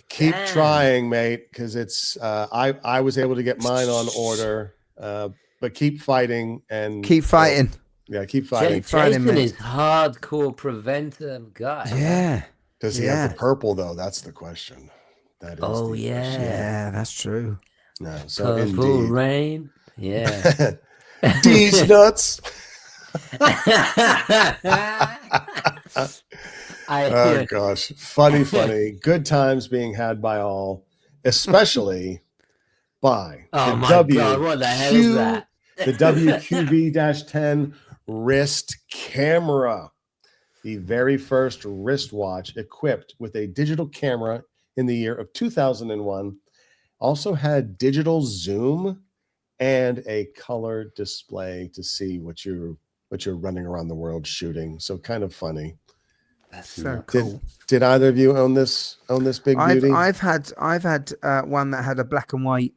Keep trying, mate, because it's. I was able to get mine on order, but keep fighting and keep fighting. Yeah, keep fighting. Jason is hardcore preventive guy. Yeah. Does he have the purple though? That's the question. That is. Oh yeah. Yeah, that's true. No, so Purple indeed. Rain. Yeah. These nuts. Oh gosh, funny. Good times being had by all, especially by God, what the hell is that? The WQV-10 wrist camera, the very first wristwatch equipped with a digital camera in the year of 2001. Also had digital zoom and a color display to see what you're running around the world shooting. So kind of funny. That's so cool. Did either of you own this big beauty? I've had one that had a black and white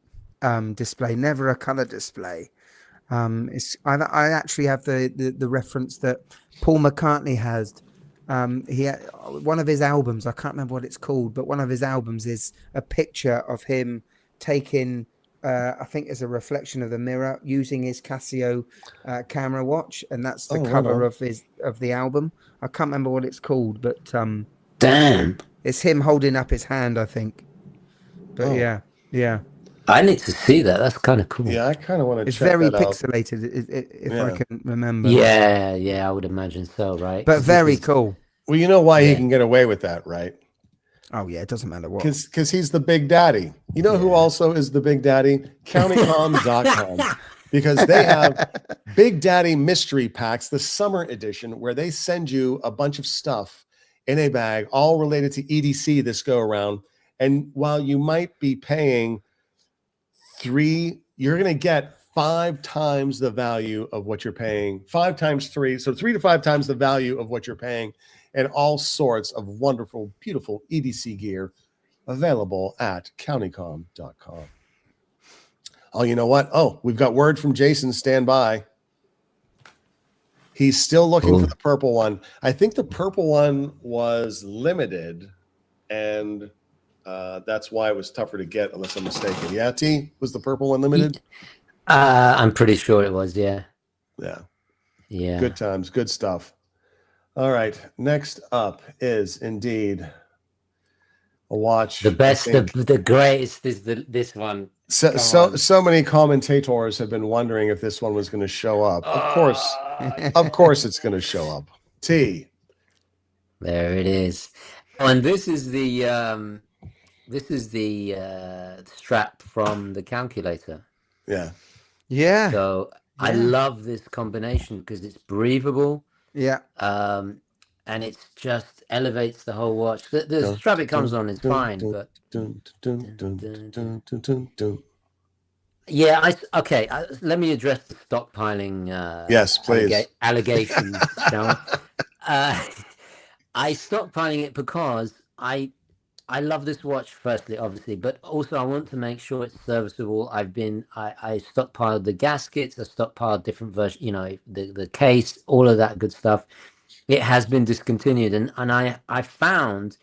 display, never a color display. I actually have the reference that Paul McCartney has. He had one of his albums. I can't remember what it's called, but one of his albums is a picture of him taking, I think, as a reflection of the mirror, using his Casio camera watch, and that's the cover of the album. I can't remember what it's called, but damn, it's him holding up his hand, I think. But yeah. I need to see that. That's kind of cool. Yeah, I kind of want to It's check very that out. pixelated, if Yeah. I can remember. Yeah, I would imagine so, right? But 'Cause very this is- cool. Well, you know why he Yeah. can get away with that, right? Oh yeah, it doesn't matter what. Because he's the big daddy. You know who Yeah. also is the big daddy? Countycom.com. Because they have Big Daddy Mystery Packs, the summer edition, where they send you a bunch of stuff in a bag, all related to EDC this go around. And while you might be paying you're going to get 5 times the value of what you're paying, 5 times 3. So 3 to 5 times the value of what you're paying, and all sorts of wonderful, beautiful EDC gear available at countycom.com. Oh, you know what? Oh, we've got word from Jason. Stand by. He's still looking for the purple one. I think the purple one was limited, and that's why it was tougher to get, unless I'm mistaken. Yeah, T, was the purple one limited? I'm pretty sure it was. Yeah. Yeah. Good times, good stuff. All right. Next up is indeed a watch. The best, the greatest is this one. So many commentators have been wondering if this one was going to show up. Of course it's going to show up. T. There it is. And this is the strap from the calculator. Yeah. So I love this combination because it's breathable. Yeah. And it's just elevates the whole watch. The strap it comes on is fine, but yeah, let me address the stockpiling. Yes, please. Allegations, shall we? I stockpiling it because I love this watch, firstly, obviously, but also I want to make sure it's serviceable. I stockpiled the gaskets, I stockpiled different versions, the case, all of that good stuff. It has been discontinued, and I found,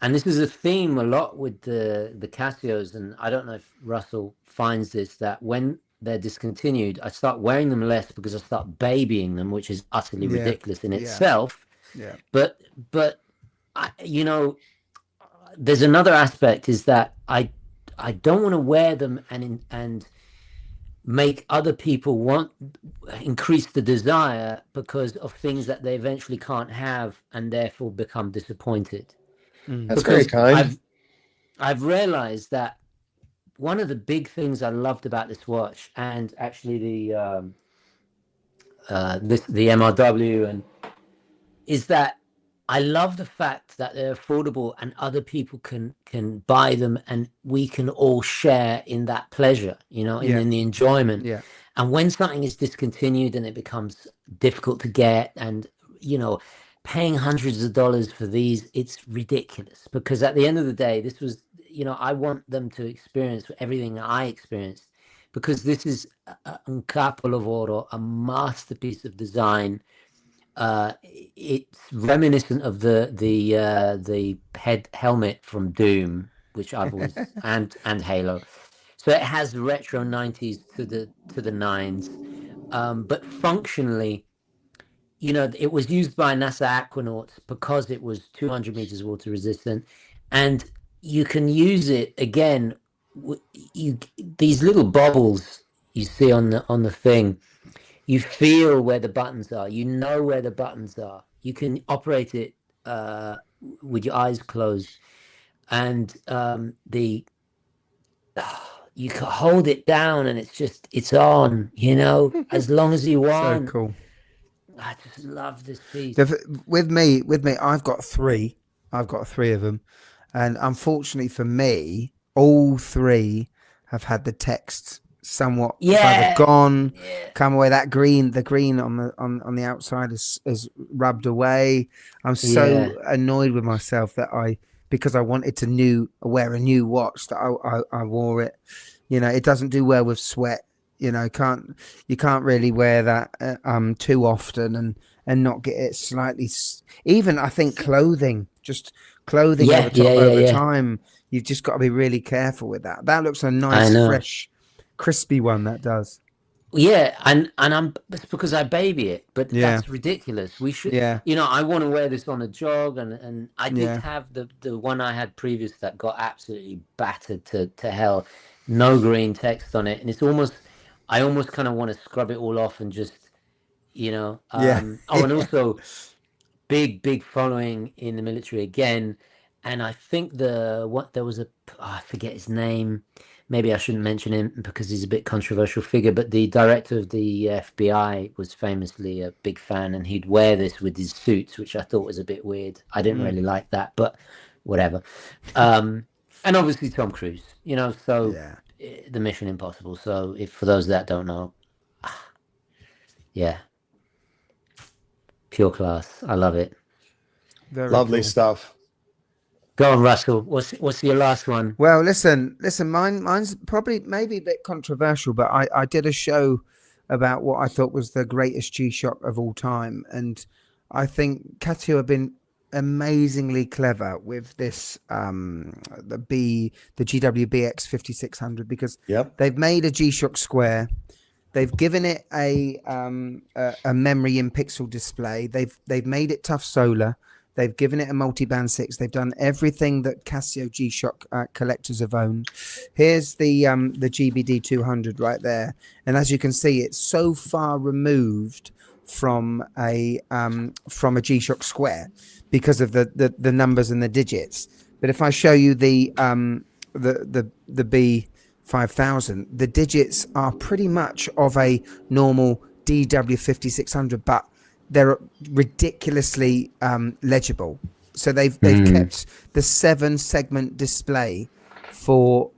and this is a theme a lot with the Casios, and I don't know if Russell finds this, that when they're discontinued, I start wearing them less because I start babying them, which is utterly ridiculous in itself. Yeah. But there's another aspect, is that I don't want to wear them and make other people increase the desire because of things that they eventually can't have, and therefore become disappointed. That's very kind. I've realized that one of the big things I loved about this watch, and actually the MRW, is that I love the fact that they're affordable and other people can buy them, and we can all share in that pleasure, in the enjoyment. Yeah. And when something is discontinued and it becomes difficult to get, and paying hundreds of dollars for these, it's ridiculous, because at the end of the day, this was, I want them to experience everything that I experienced, because this is un capolavoro, a masterpiece of design. It's reminiscent of the helmet from Doom, which I've always and Halo. So it has retro 90s to the 9s, but functionally, it was used by NASA aquanauts because it was 200 meters water resistant, and you can use it again. These little bobbles you see on the thing. You feel where the buttons are. You know where the buttons are. You can operate it with your eyes closed, and you can hold it down, and it's on. As long as you want. So cool. I just love this piece. With me, I've got 3. I've got 3 of them, and unfortunately for me, all 3 have had the text somewhat either gone, come away. The green on the outside is rubbed away. I'm so annoyed with myself that because I wanted to wear a new watch, that I wore it. It doesn't do well with sweat. You can't really wear that too often and not get it slightly. Even I think clothing over time, you've just got to be really careful with that. That looks a nice, fresh, crispy one. That does. Yeah, and it's because I baby it, but that's ridiculous. We should, I want to wear this on a jog, and I did have the one I had previous that got absolutely battered to hell. no green text on it, and it's almost, I almost kind of want to scrub it all off and just, Yeah. oh, and also big following in the military again. And I think there was I forget his name. Maybe I shouldn't mention him because he's a bit controversial figure, but the director of the FBI was famously a big fan, and he'd wear this with his suits, which I thought was a bit weird. I didn't really like that, but whatever. And obviously Tom Cruise, so the Mission Impossible. So if for those that don't know, yeah, pure class. I love it. Very Lovely cool. stuff. Go on, Russell. What's your last one? Well, listen. Mine's probably maybe a bit controversial, but I did a show about what I thought was the greatest G-Shock of all time, and I think Casio have been amazingly clever with this the GWBX 5600, because they've made a G-Shock square. They've given it a memory in pixel display. They've made it tough solar. They've given it a multi-band 6. They've done everything that Casio G-Shock collectors have owned. Here's the GBD 200 right there, and as you can see, it's so far removed from a G-Shock square because of the numbers and the digits. But if I show you the B5000, the digits are pretty much of a normal DW5600, but they're ridiculously legible. So they've kept the 7-segment display for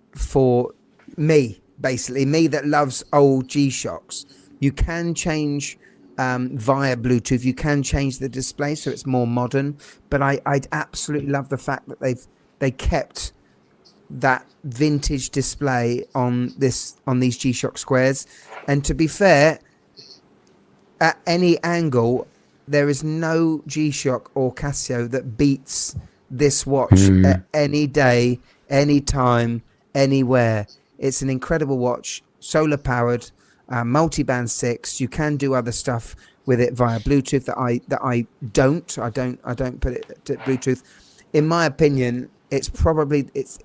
me, basically me that loves old G-Shocks. You can change via Bluetooth. You can change the display so it's more modern. But I absolutely love the fact that they kept that vintage display on these G-Shock squares. And to be fair, at any angle, there is no G-Shock or Casio that beats this watch at any day, any time, anywhere. It's an incredible watch, solar powered, multi-band 6. You can do other stuff with it via Bluetooth that I don't put it to Bluetooth. In my opinion, it's probably it's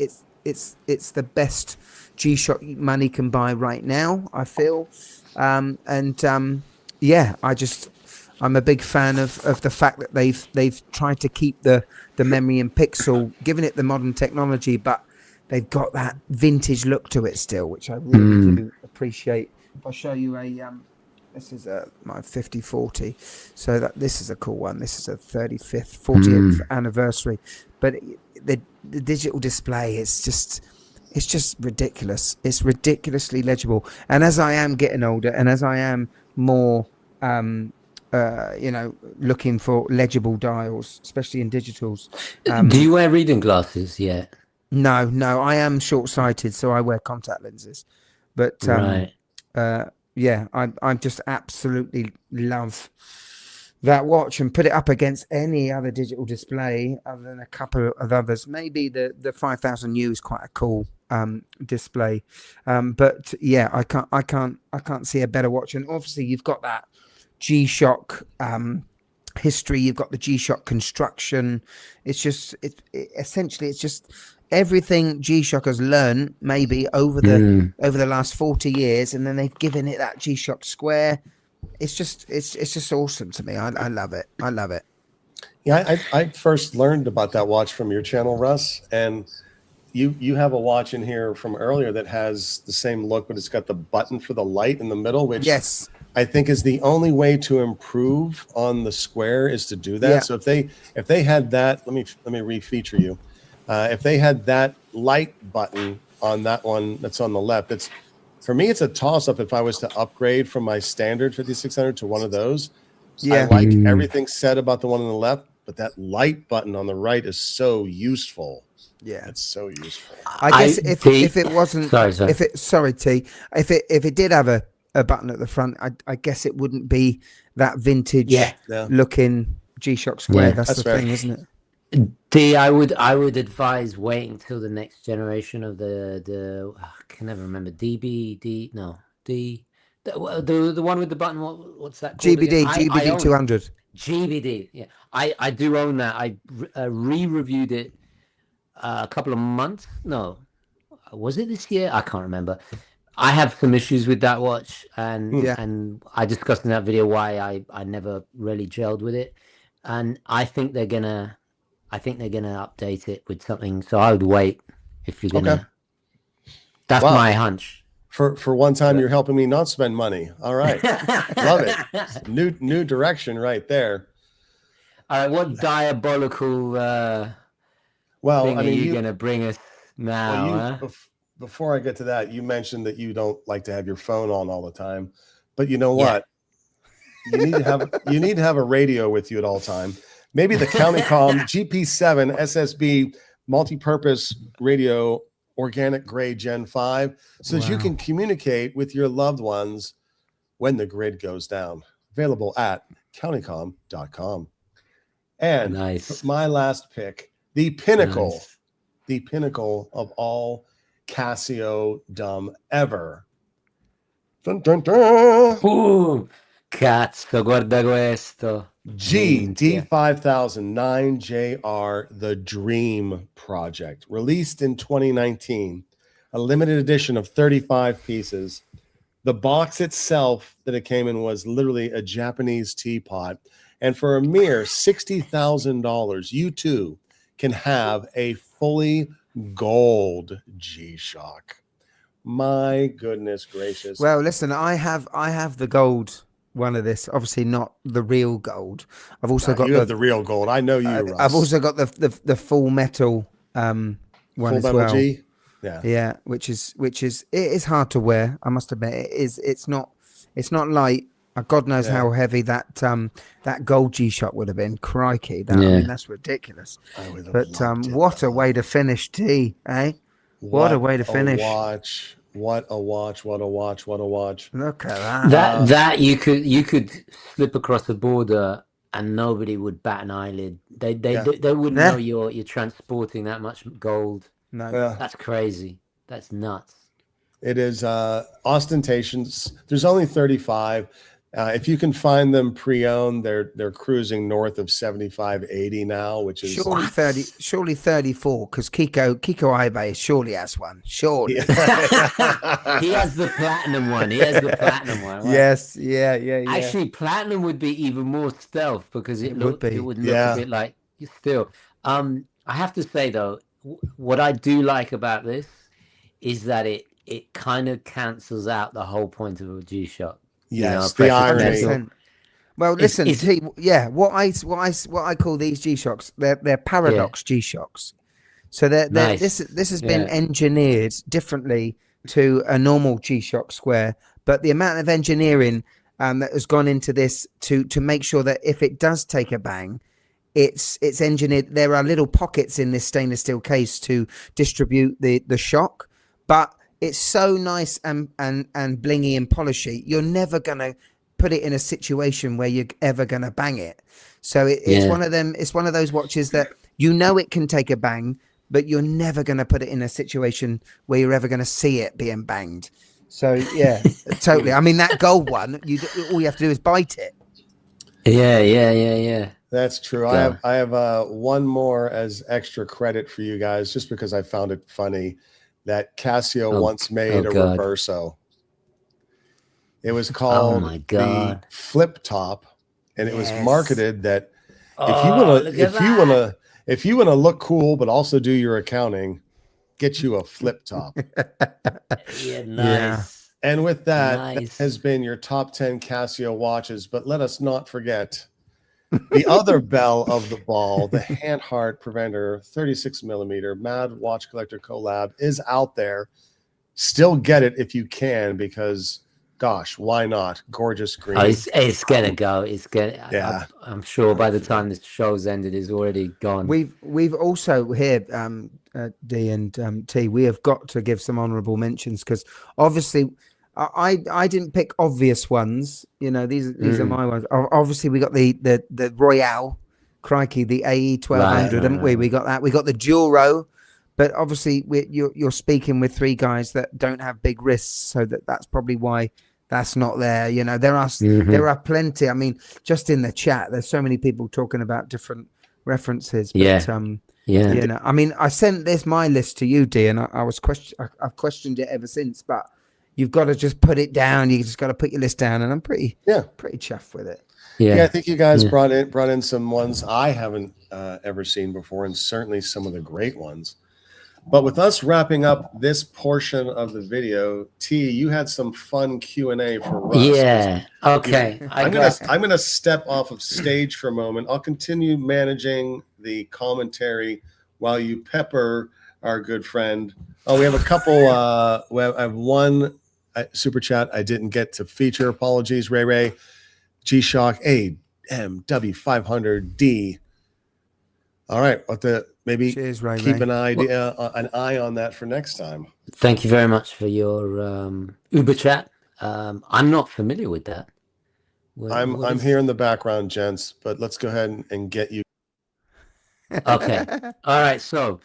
the best G-Shock money can buy right now, I feel. Yeah, I'm a big fan of the fact that they've tried to keep the memory in pixel, given it the modern technology, but they've got that vintage look to it still, which I really do appreciate. If I show you this is my 5040, so this is a cool one. This is a 40th anniversary, but the digital display is just ridiculous. It's ridiculously legible, and as I am getting older, and as I am more looking for legible dials, especially in digitals. Do you wear reading glasses yet? No, I am short-sighted, so I wear contact lenses. But yeah, I just absolutely love that watch, and put it up against any other digital display other than a couple of others. Maybe the 5000U is quite a cool display, but yeah, I can't see a better watch. And obviously you've got that G-Shock history, you've got the G-Shock construction. It's just essentially everything G-Shock has learned maybe over the last 40 years, and then they've given it that G-Shock square. It's just awesome to me. I love it. Yeah, I first learned about that watch from your channel, Russ, and you have a watch in here from earlier that has the same look, but it's got the button for the light in the middle, which I think is the only way to improve on the square is to do that. Yeah. So if they had that, let me refeature you. If they had that light button on that one that's on the left, for me, it's a toss-up if I was to upgrade from my standard 5600 to one of those. Yeah. I like everything said about the one on the left, but that light button on the right is so useful. Yeah, it's so useful. I guess if it wasn't, if it did have a button at the front, I guess it wouldn't be that vintage looking G-Shock square. That's the thing, isn't it? I would advise waiting till the next generation of the I can never remember the one with the button. What's that called? GBD 200. GBD. Yeah, I do own that. I re-reviewed it a couple of months. No, was it this year? I can't remember. I have some issues with that watch, and I discussed in that video why I never really gelled with it, and I think they're gonna update it with something. So I would wait if you're gonna. Okay. That's my hunch. For one time, you're helping me not spend money. All right, love it. New direction right there. All right, what diabolical thing are you gonna bring us now? Before I get to that, you mentioned that you don't like to have your phone on all the time, but you know what? You need to have a radio with you at all time. Maybe the Countycom GP7 SSB multi-purpose radio, organic grade Gen 5, so that you can communicate with your loved ones when the grid goes down. Available at countycom.com. And my last pick, the pinnacle of all Casio dumb ever. Dun, dun, dun. Cazzo, guarda questo. GD5009JR, the Dream Project, released in 2019, a limited edition of 35 pieces. The box itself that it came in was literally a Japanese teapot. And for a mere $60,000, you too can have a fully gold G-Shock. My goodness gracious. Well, listen, I have the gold one of this, obviously not the real gold. I've also got the real gold. I know you, Russ. I've also got the full metal one full as metal well. G? Yeah, which is it is hard to wear, I must admit. It's not light. God knows how heavy that gold G-Shock would have been. Crikey, I mean, that's ridiculous. But what a way to finish, T, eh? What a way to finish. What a watch. Look at that. That you could slip across the border and nobody would bat an eyelid. They wouldn't know you're transporting that much gold. No. That's crazy. That's nuts. It is ostentatious. There's only 35. If you can find them pre-owned, they're cruising north of 75, 80 now, which is surely 34, because Kiko Ibe surely has one. Surely. He has the platinum one. Right? Yes, yeah. Actually, platinum would be even more stealth because it would look a bit like still. I have to say though, what I do like about this is that it kind of cancels out the whole point of a G-Shock. Yes, the irony. Well, listen, what I call these G-Shocks, they're paradox G-Shocks. So this has been engineered differently to a normal G-Shock square, but the amount of engineering that has gone into this to make sure that if it does take a bang, it's engineered. There are little pockets in this stainless steel case to distribute the shock, but it's so nice and blingy and polishy. You're never gonna put it in a situation where you're ever gonna bang it. So it's one of them. It's one of those watches that it can take a bang, but you're never gonna put it in a situation where you're ever gonna see it being banged. So yeah, totally. I mean, that gold one, all you have to do is bite it. Yeah. That's true. I have one more as extra credit for you guys, just because I found it funny. That Casio once made a Reverso. It was called the Flip Top, and it was marketed that if you wanna look cool but also do your accounting, get you a Flip Top. Nice. Yeah. And with that has been your top 10 Casio watches. But let us not forget the other belle of the ball, the Hanhart Preventer 36mm Mad Watch Collector collab is out there. Still get it if you can, because gosh, why not? Gorgeous green. It's gonna go. I'm sure by the time this show's ended, it's already gone. We've also here, D and T. We have got to give some honourable mentions, because obviously I didn't pick obvious ones. These are my ones. Obviously, we got the Royale, crikey, the AE 1200, haven't we? We got that. We got the Duro, but obviously you're speaking with three guys that don't have big wrists, so that's probably why that's not there. There are plenty. I mean, just in the chat, there's so many people talking about different references. But, Yeah. You know, I mean, I sent my list to you, D, and I've questioned it ever since. But you've got to just put it down. You just got to put your list down, and I'm pretty chuffed with it. Yeah, I think you guys brought in some ones I haven't ever seen before, and certainly some of the great ones. But with us wrapping up this portion of the video, T, you had some fun Q&A for Russ. Yeah. Okay. I'm gonna step off of stage for a moment. I'll continue managing the commentary while you pepper our good friend. Oh, we have a couple. I have one super chat I didn't get to feature. Apologies, Ray. G-Shock AMW 500D. All right, maybe Cheers, Ray, keep Ray. an eye on that for next time. Thank you very much for your Uber chat. I'm not familiar with that. I'm here in the background, gents, but let's go ahead and get you. Okay. All right. So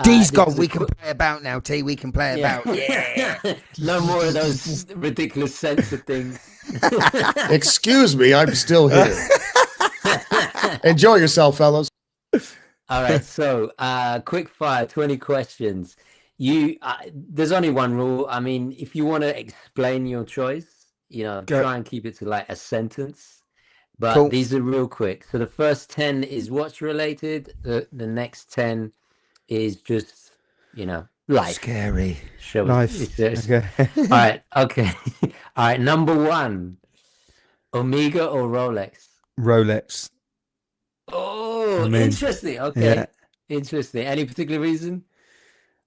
D's gone. We can play about now, T. We can play about. Yeah. No more of those ridiculous censor things. Excuse me, I'm still here. Enjoy yourself, fellas. All right. So quick fire, 20 questions. There's only one rule. I mean, if you want to explain your choice, try and keep it to like a sentence. But Cool. These are real quick. So the first 10 is watch related. The next 10 is just, life. Scary. Life. Okay. All right. Okay. All right. Number 1, Omega or Rolex? Rolex. Oh, interesting. Okay. Yeah. Interesting. Any particular reason?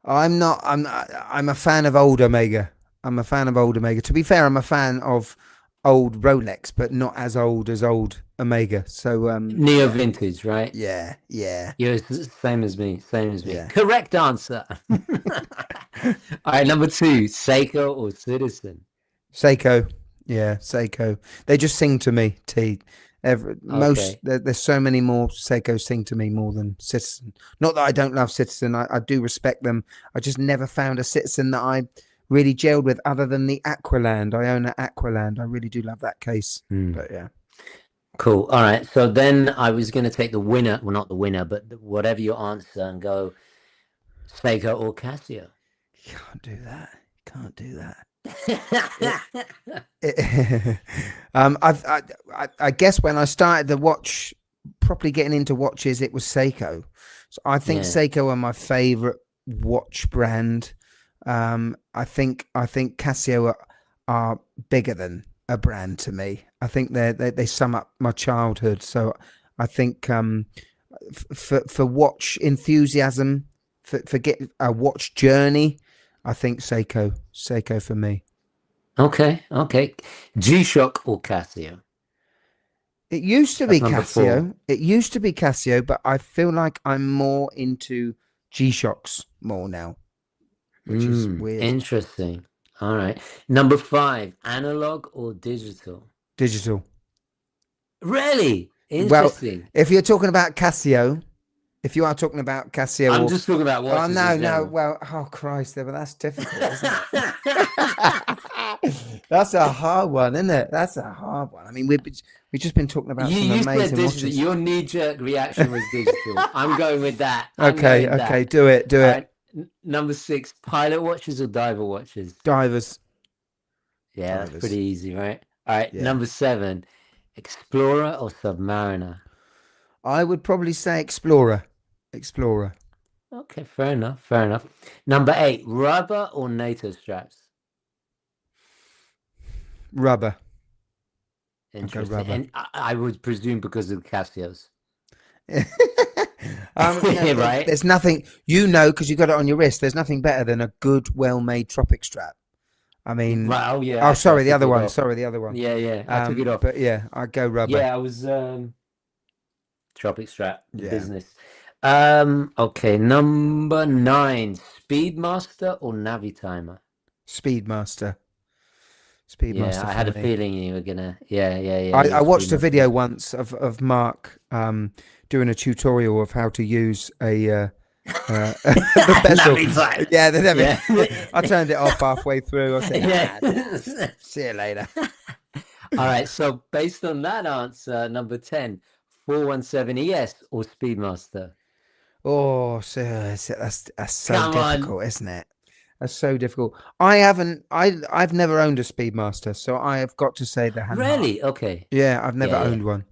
I'm a fan of old Omega. To be fair, I'm a fan of old Rolex, but not as old Omega. So neo vintage, right? Yeah. You're same as me. Yeah. Correct answer. All right, number 2, Seiko or Citizen? Seiko. Yeah, Seiko. They just sing to me, T. There's so many more Seikos sing to me more than Citizen. Not that I don't love Citizen. I do respect them. I just never found a Citizen that I really gelled with other than the Aqualand. I own an Aqualand. I really do love that case. But yeah. Cool. All right. So then I was going to take the winner. Well, not the winner, but whatever your answer, and go Seiko or Casio. Can't do that. I guess when I started the watch, properly getting into watches, it was Seiko. So I think Seiko are my favorite watch brand. I think Casio are bigger than a brand to me. I think they sum up my childhood. So I think for watch enthusiasm, for get a watch journey, I think Seiko for me. Okay. G-Shock or Casio? It used to be Casio. Casio, but I feel like I'm more into G-Shocks more now, which is weird. Interesting. All right. Number 5, analog or digital? Digital. Really? Interesting. Well, if you're talking about Casio, I'm just talking about watches. Oh, no. Well, oh, Christ, but that's difficult, isn't it? That's a hard one, isn't it? That's a hard one. I mean, we've just been talking about some amazing watches. Your knee-jerk reaction was digital. I'm going with that. Okay, do it. Right. Number 6, pilot watches or diver watches? Divers. Yeah, that's pretty easy, right? All right, Number 7, Explorer or Submariner? I would probably say Explorer. Okay, fair enough. Number 8, rubber or NATO straps? Rubber. Interesting. Rubber. And I would presume because of the Casios. Right? There's nothing, because you got it on your wrist. There's nothing better than a good, well-made tropic strap. I mean, well, yeah. Oh, sorry, the other one. Yeah. I took it off. But yeah, I'd go rubber. Yeah, I was tropic strap business. Okay, number 9, Speedmaster or Navitimer? Speedmaster. Yeah, I had a feeling you were gonna. Yeah. I watched a video once of Mark doing a tutorial of how to use the bezel. Yeah, I turned it off halfway through. I said, see you later. All right, so based on that answer, number 10, 417 ES or Speedmaster? Oh, so that's so Come on. difficult, isn't it? That's so difficult. I've never owned a Speedmaster, so I have got to say the Hanhart. Really? Okay. Yeah, I've never Yeah, yeah. owned one.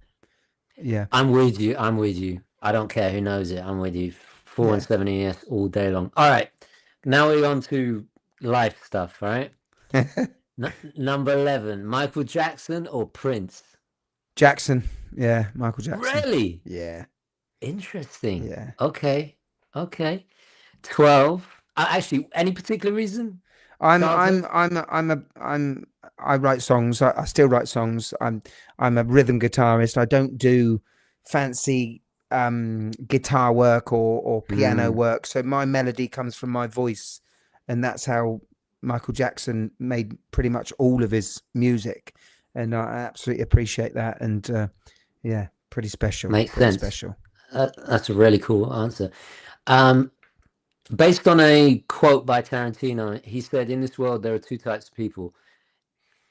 Yeah. I'm with you. I'm with you. I don't care who knows it. I'm with you. 417 ES all day long. All right. Now we're on to life stuff, right? Number 11, Michael Jackson or Prince? Jackson. Yeah, Michael Jackson. Really? Yeah. Interesting. Yeah. Okay. 12. Actually, any particular reason? I write songs. I still write songs. I'm a rhythm guitarist. I don't do fancy guitar work or piano work. So my melody comes from my voice, and that's how Michael Jackson made pretty much all of his music. And I absolutely appreciate that. And yeah, pretty special. Makes pretty sense. Special. That's a really cool answer. Based on a quote by Tarantino, he said, "In this world, there are two types of people."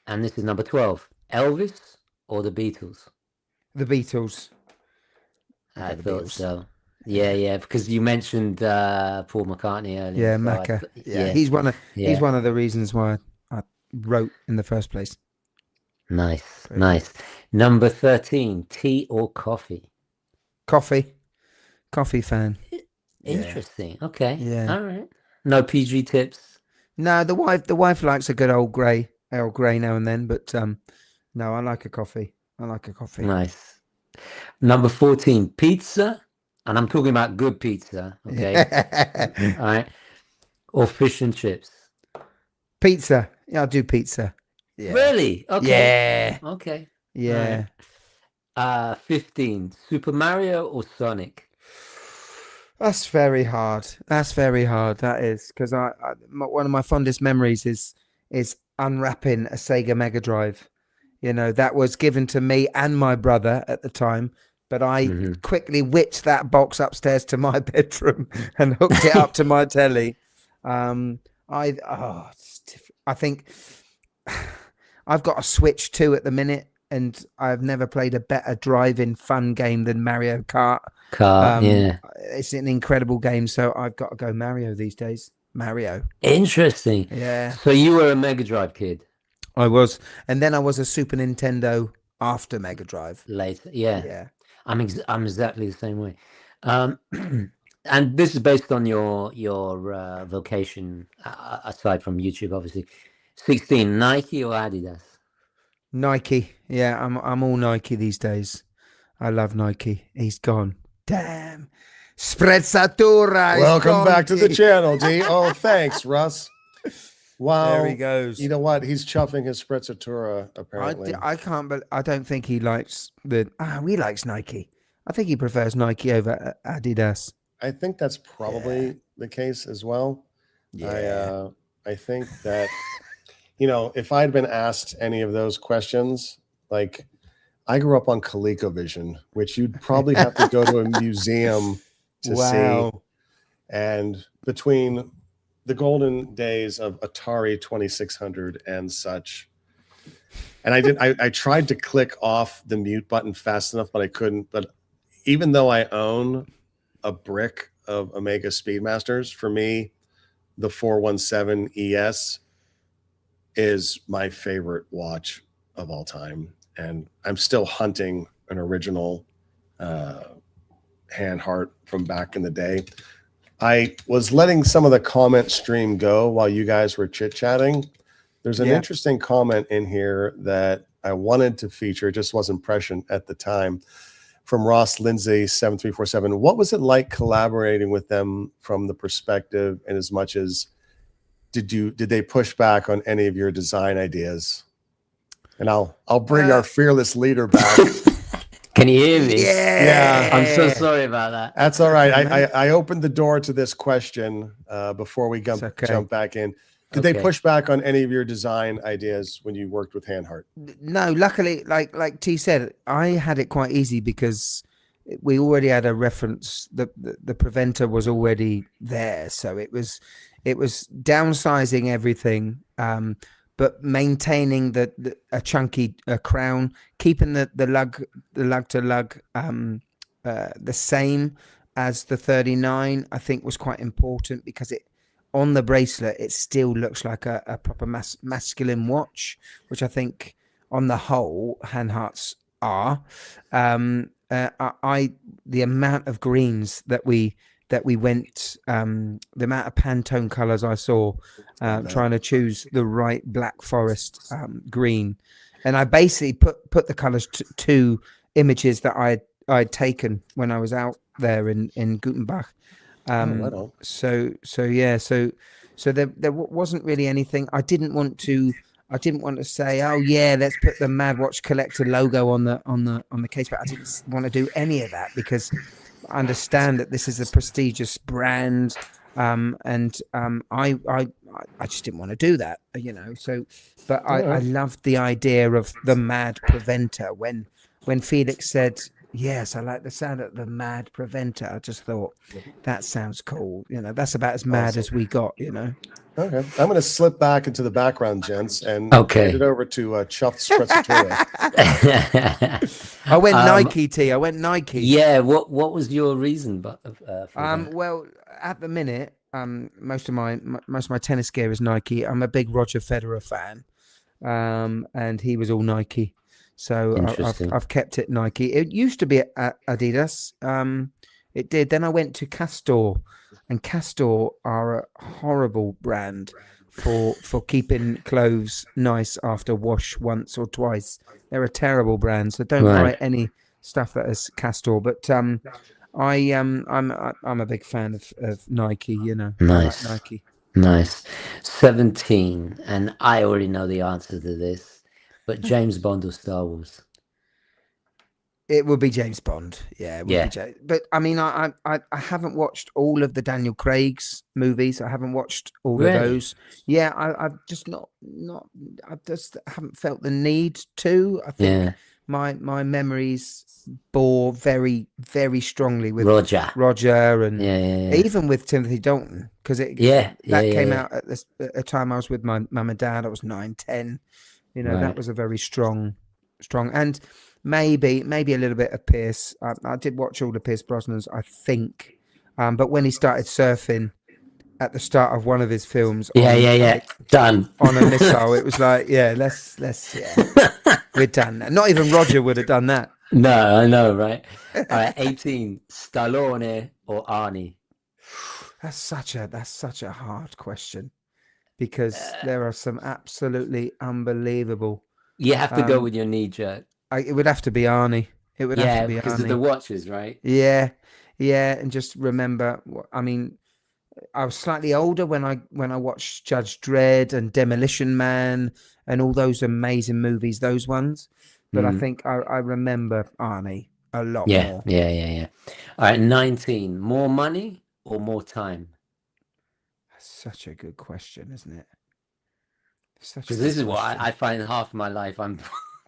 And this is number 12, Elvis or the Beatles? The Beatles. I thought so. Yeah, because you mentioned Paul McCartney earlier. Yeah, so Macca. Yeah, he's one of the reasons why I wrote in the first place. Nice. Number 13, tea or coffee? Coffee fan. Interesting. Okay. Yeah. All right. No PG tips. No, the wife likes a good old Earl Grey now and then, but no, I like a coffee. Nice. Number 14, pizza, and I'm talking about good pizza. Okay. All right. Or fish and chips. Pizza. Yeah, I'll do pizza. Yeah. Really? Okay. Yeah. Okay. Yeah. Right. 15, Super Mario or Sonic? That's very hard. That is, because one of my fondest memories is unwrapping a Sega Mega Drive. You know, that was given to me and my brother at the time, but I quickly whipped that box upstairs to my bedroom and hooked it up to my telly. It's different. I think I've got a Switch 2 at the minute, and I've never played a better driving fun game than Mario Kart. Yeah. It's an incredible game, so I've got to go Mario these days. Mario. Interesting. Yeah. So you were a Mega Drive kid? I was. And then I was a Super Nintendo after Mega Drive. Later. Yeah. Yeah. I'm exactly the same way. And this is based on your vocation, aside from YouTube, obviously. 16, Nike or Adidas? Nike. Yeah, I'm all Nike these days. I love Nike. He's gone. Damn. Sprezzatura. Welcome back to the channel, D. Oh, thanks, Russ. Wow. There he goes. You know what? He's chuffing his Sprezzatura, apparently. I don't think he likes he likes Nike. I think he prefers Nike over Adidas. I think that's probably the case as well. Yeah. I think that, if I'd been asked any of those questions, like, I grew up on ColecoVision, which you'd probably have to go to a museum to see. And between the golden days of Atari 2600 and such, and I tried to click off the mute button fast enough, but I couldn't. But even though I own a brick of Omega Speedmasters, for me, the 417 ES is my favorite watch of all time. And I'm still hunting an original Hanhart from back in the day. I was letting some of the comment stream go while you guys were chit-chatting. There's an interesting comment in here that I wanted to feature, just wasn't prescient at the time, from Ross Lindsay 7347. What was it like collaborating with them from the perspective, and as much as did they push back on any of your design ideas? And I'll bring our fearless leader back. Can you hear me? Yeah. I'm so sorry about that. That's all right. I opened the door to this question before we jump back in. Did they push back on any of your design ideas when you worked with Hanhart? No, luckily, like T said, I had it quite easy because we already had a reference. The preventer was already there, so it was downsizing everything, but maintaining a chunky crown, keeping the lug to lug the same, as the 39, I think was quite important because it on the bracelet it still looks like a proper masculine watch, which I think on the whole Hanharts are. The amount of greens that we went, the amount of Pantone colors I saw, trying to choose the right Black Forest green, and I basically put the colors to images that I'd taken when I was out there in Gutenbach. Right on. So there wasn't really anything. I didn't want to say, oh yeah, let's put the Mad Watch Collector logo on the case, but I didn't want to do any of that because I understand that this is a prestigious brand, and I just didn't want to do that, you know. So, but I loved the idea of the Mad Preventer when Felix said, yes, I like the sound of the Mad Preventer. I just thought that sounds cool. You know, that's about as mad as we got, you know. Okay. I'm going to slip back into the background, gents, and Okay. hand it over to Chuffed Sprezzatura. I went Nike, T. I went Nike. Yeah. What was your reason? For that? Well, at the minute, most of my tennis gear is Nike. I'm a big Roger Federer fan, and he was all Nike. So I've kept it Nike. It used to be Adidas. It did. Then I went to Castor, and Castor are a horrible brand for keeping clothes nice after wash once or twice. They're a terrible brand. So don't buy any stuff that is Castor. But I'm a big fan of Nike. You know, Nice. I like Nike. Nice. 17, and I already know the answer to this. But James Bond or Star Wars? It would be James Bond. Yeah, it would be but I mean, I haven't watched all of the Daniel Craig's movies. I haven't watched all of those. Yeah, I've just not. I just haven't felt the need to. I think my memories bore very, very strongly with Roger, and even with Timothy Dalton, because that came out at a time I was with my mum and dad. I was 9, 10. You know, that was a very strong, and maybe a little bit of Pierce. I did watch all the Pierce Brosnans, I think, but when he started surfing at the start of one of his films, done on a missile, it was like, let's we're done. Not even Roger would have done that. No, I know, right? All right, 18, Stallone or Arnie? That's such a hard question. Because there are some absolutely unbelievable. You have to go with your knee jerk. It would have to be Arnie. It would have to be because Arnie. of the watches, right? Yeah, and just remember. I mean, I was slightly older when I watched Judge Dredd and Demolition Man and all those amazing movies. Those ones, but I think I remember Arnie a lot more. Yeah. All right, 19. More money or more time? Such a good question, isn't it? Because this is what I find half my life I'm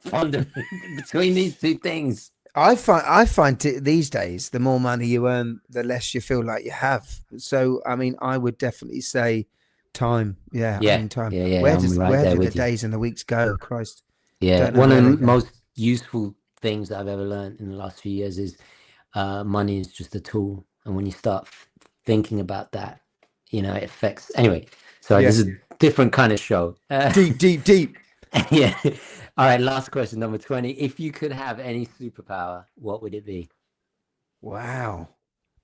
pondering between these two things. I find these days, the more money you earn, the less you feel like you have. So, I mean, I would definitely say time. Yeah. I mean, time. Where do the days and the weeks go? Christ. Yeah. One of the most useful things that I've ever learned in the last few years is money is just a tool. And when you start thinking about that, you know, it affects. Anyway, sorry, this is a different kind of show. Deep. Yeah. All right. Last question, number 20. If you could have any superpower, what would it be? Wow.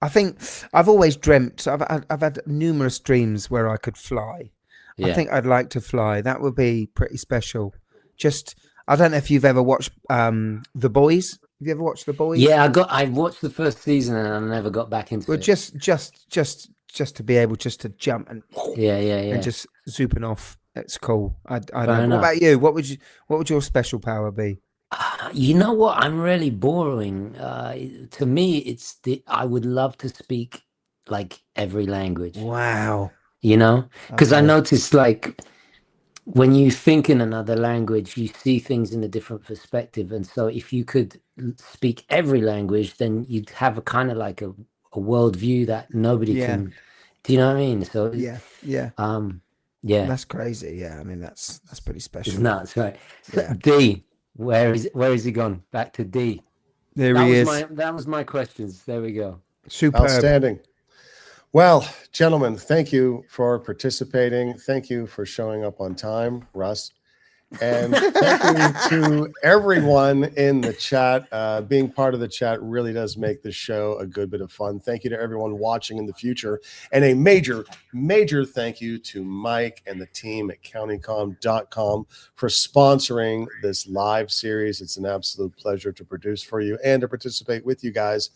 I think I've always dreamt. I've had numerous dreams where I could fly. Yeah. I think I'd like to fly. That would be pretty special. Just, I don't know if you've ever watched The Boys. Have you ever watched The Boys? Yeah, I watched the first season and I never got back into it. Just to be able just to jump and and just zooping off. It's cool. I don't know. What about you? What would your special power be? You know what? I'm really boring. To me, I would love to speak like every language. Wow. You know, because I noticed like when you think in another language, you see things in a different perspective. And so if you could speak every language, then you'd have a kind of like a worldview that nobody can. Do you know what I mean? So yeah. Yeah, that's crazy. Yeah, I mean that's pretty special. It's nuts, right? Yeah. D, where is he gone? Back to D. There he is. That was my questions. There we go. Superb. Outstanding. Well, gentlemen, thank you for participating. Thank you for showing up on time, Russ. And thank you to everyone in the chat. Being part of the chat really does make the show a good bit of fun. Thank you to everyone watching in the future. And a major, major thank you to Mike and the team at countycom.com for sponsoring this live series. It's an absolute pleasure to produce for you and to participate with you guys,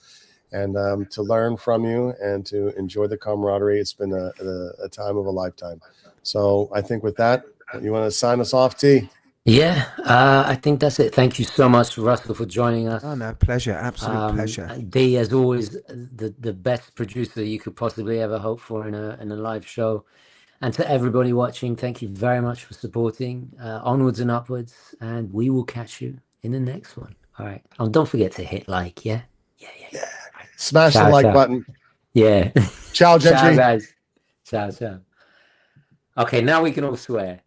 and to learn from you and to enjoy the camaraderie. It's been a time of a lifetime. So I think with that, you want to sign us off, T? Yeah, I think that's it. Thank you so much, Russell, for joining us. Oh, no, pleasure. Absolute pleasure. D, as always, the best producer you could possibly ever hope for in a live show. And to everybody watching, thank you very much for supporting. Onwards and upwards, and we will catch you in the next one. All right. And don't forget to hit like, yeah? Yeah. Smash Ciao, the like ciao. button. Yeah. Ciao, Gentry. Ciao, guys. Ciao. Okay, now we can all swear.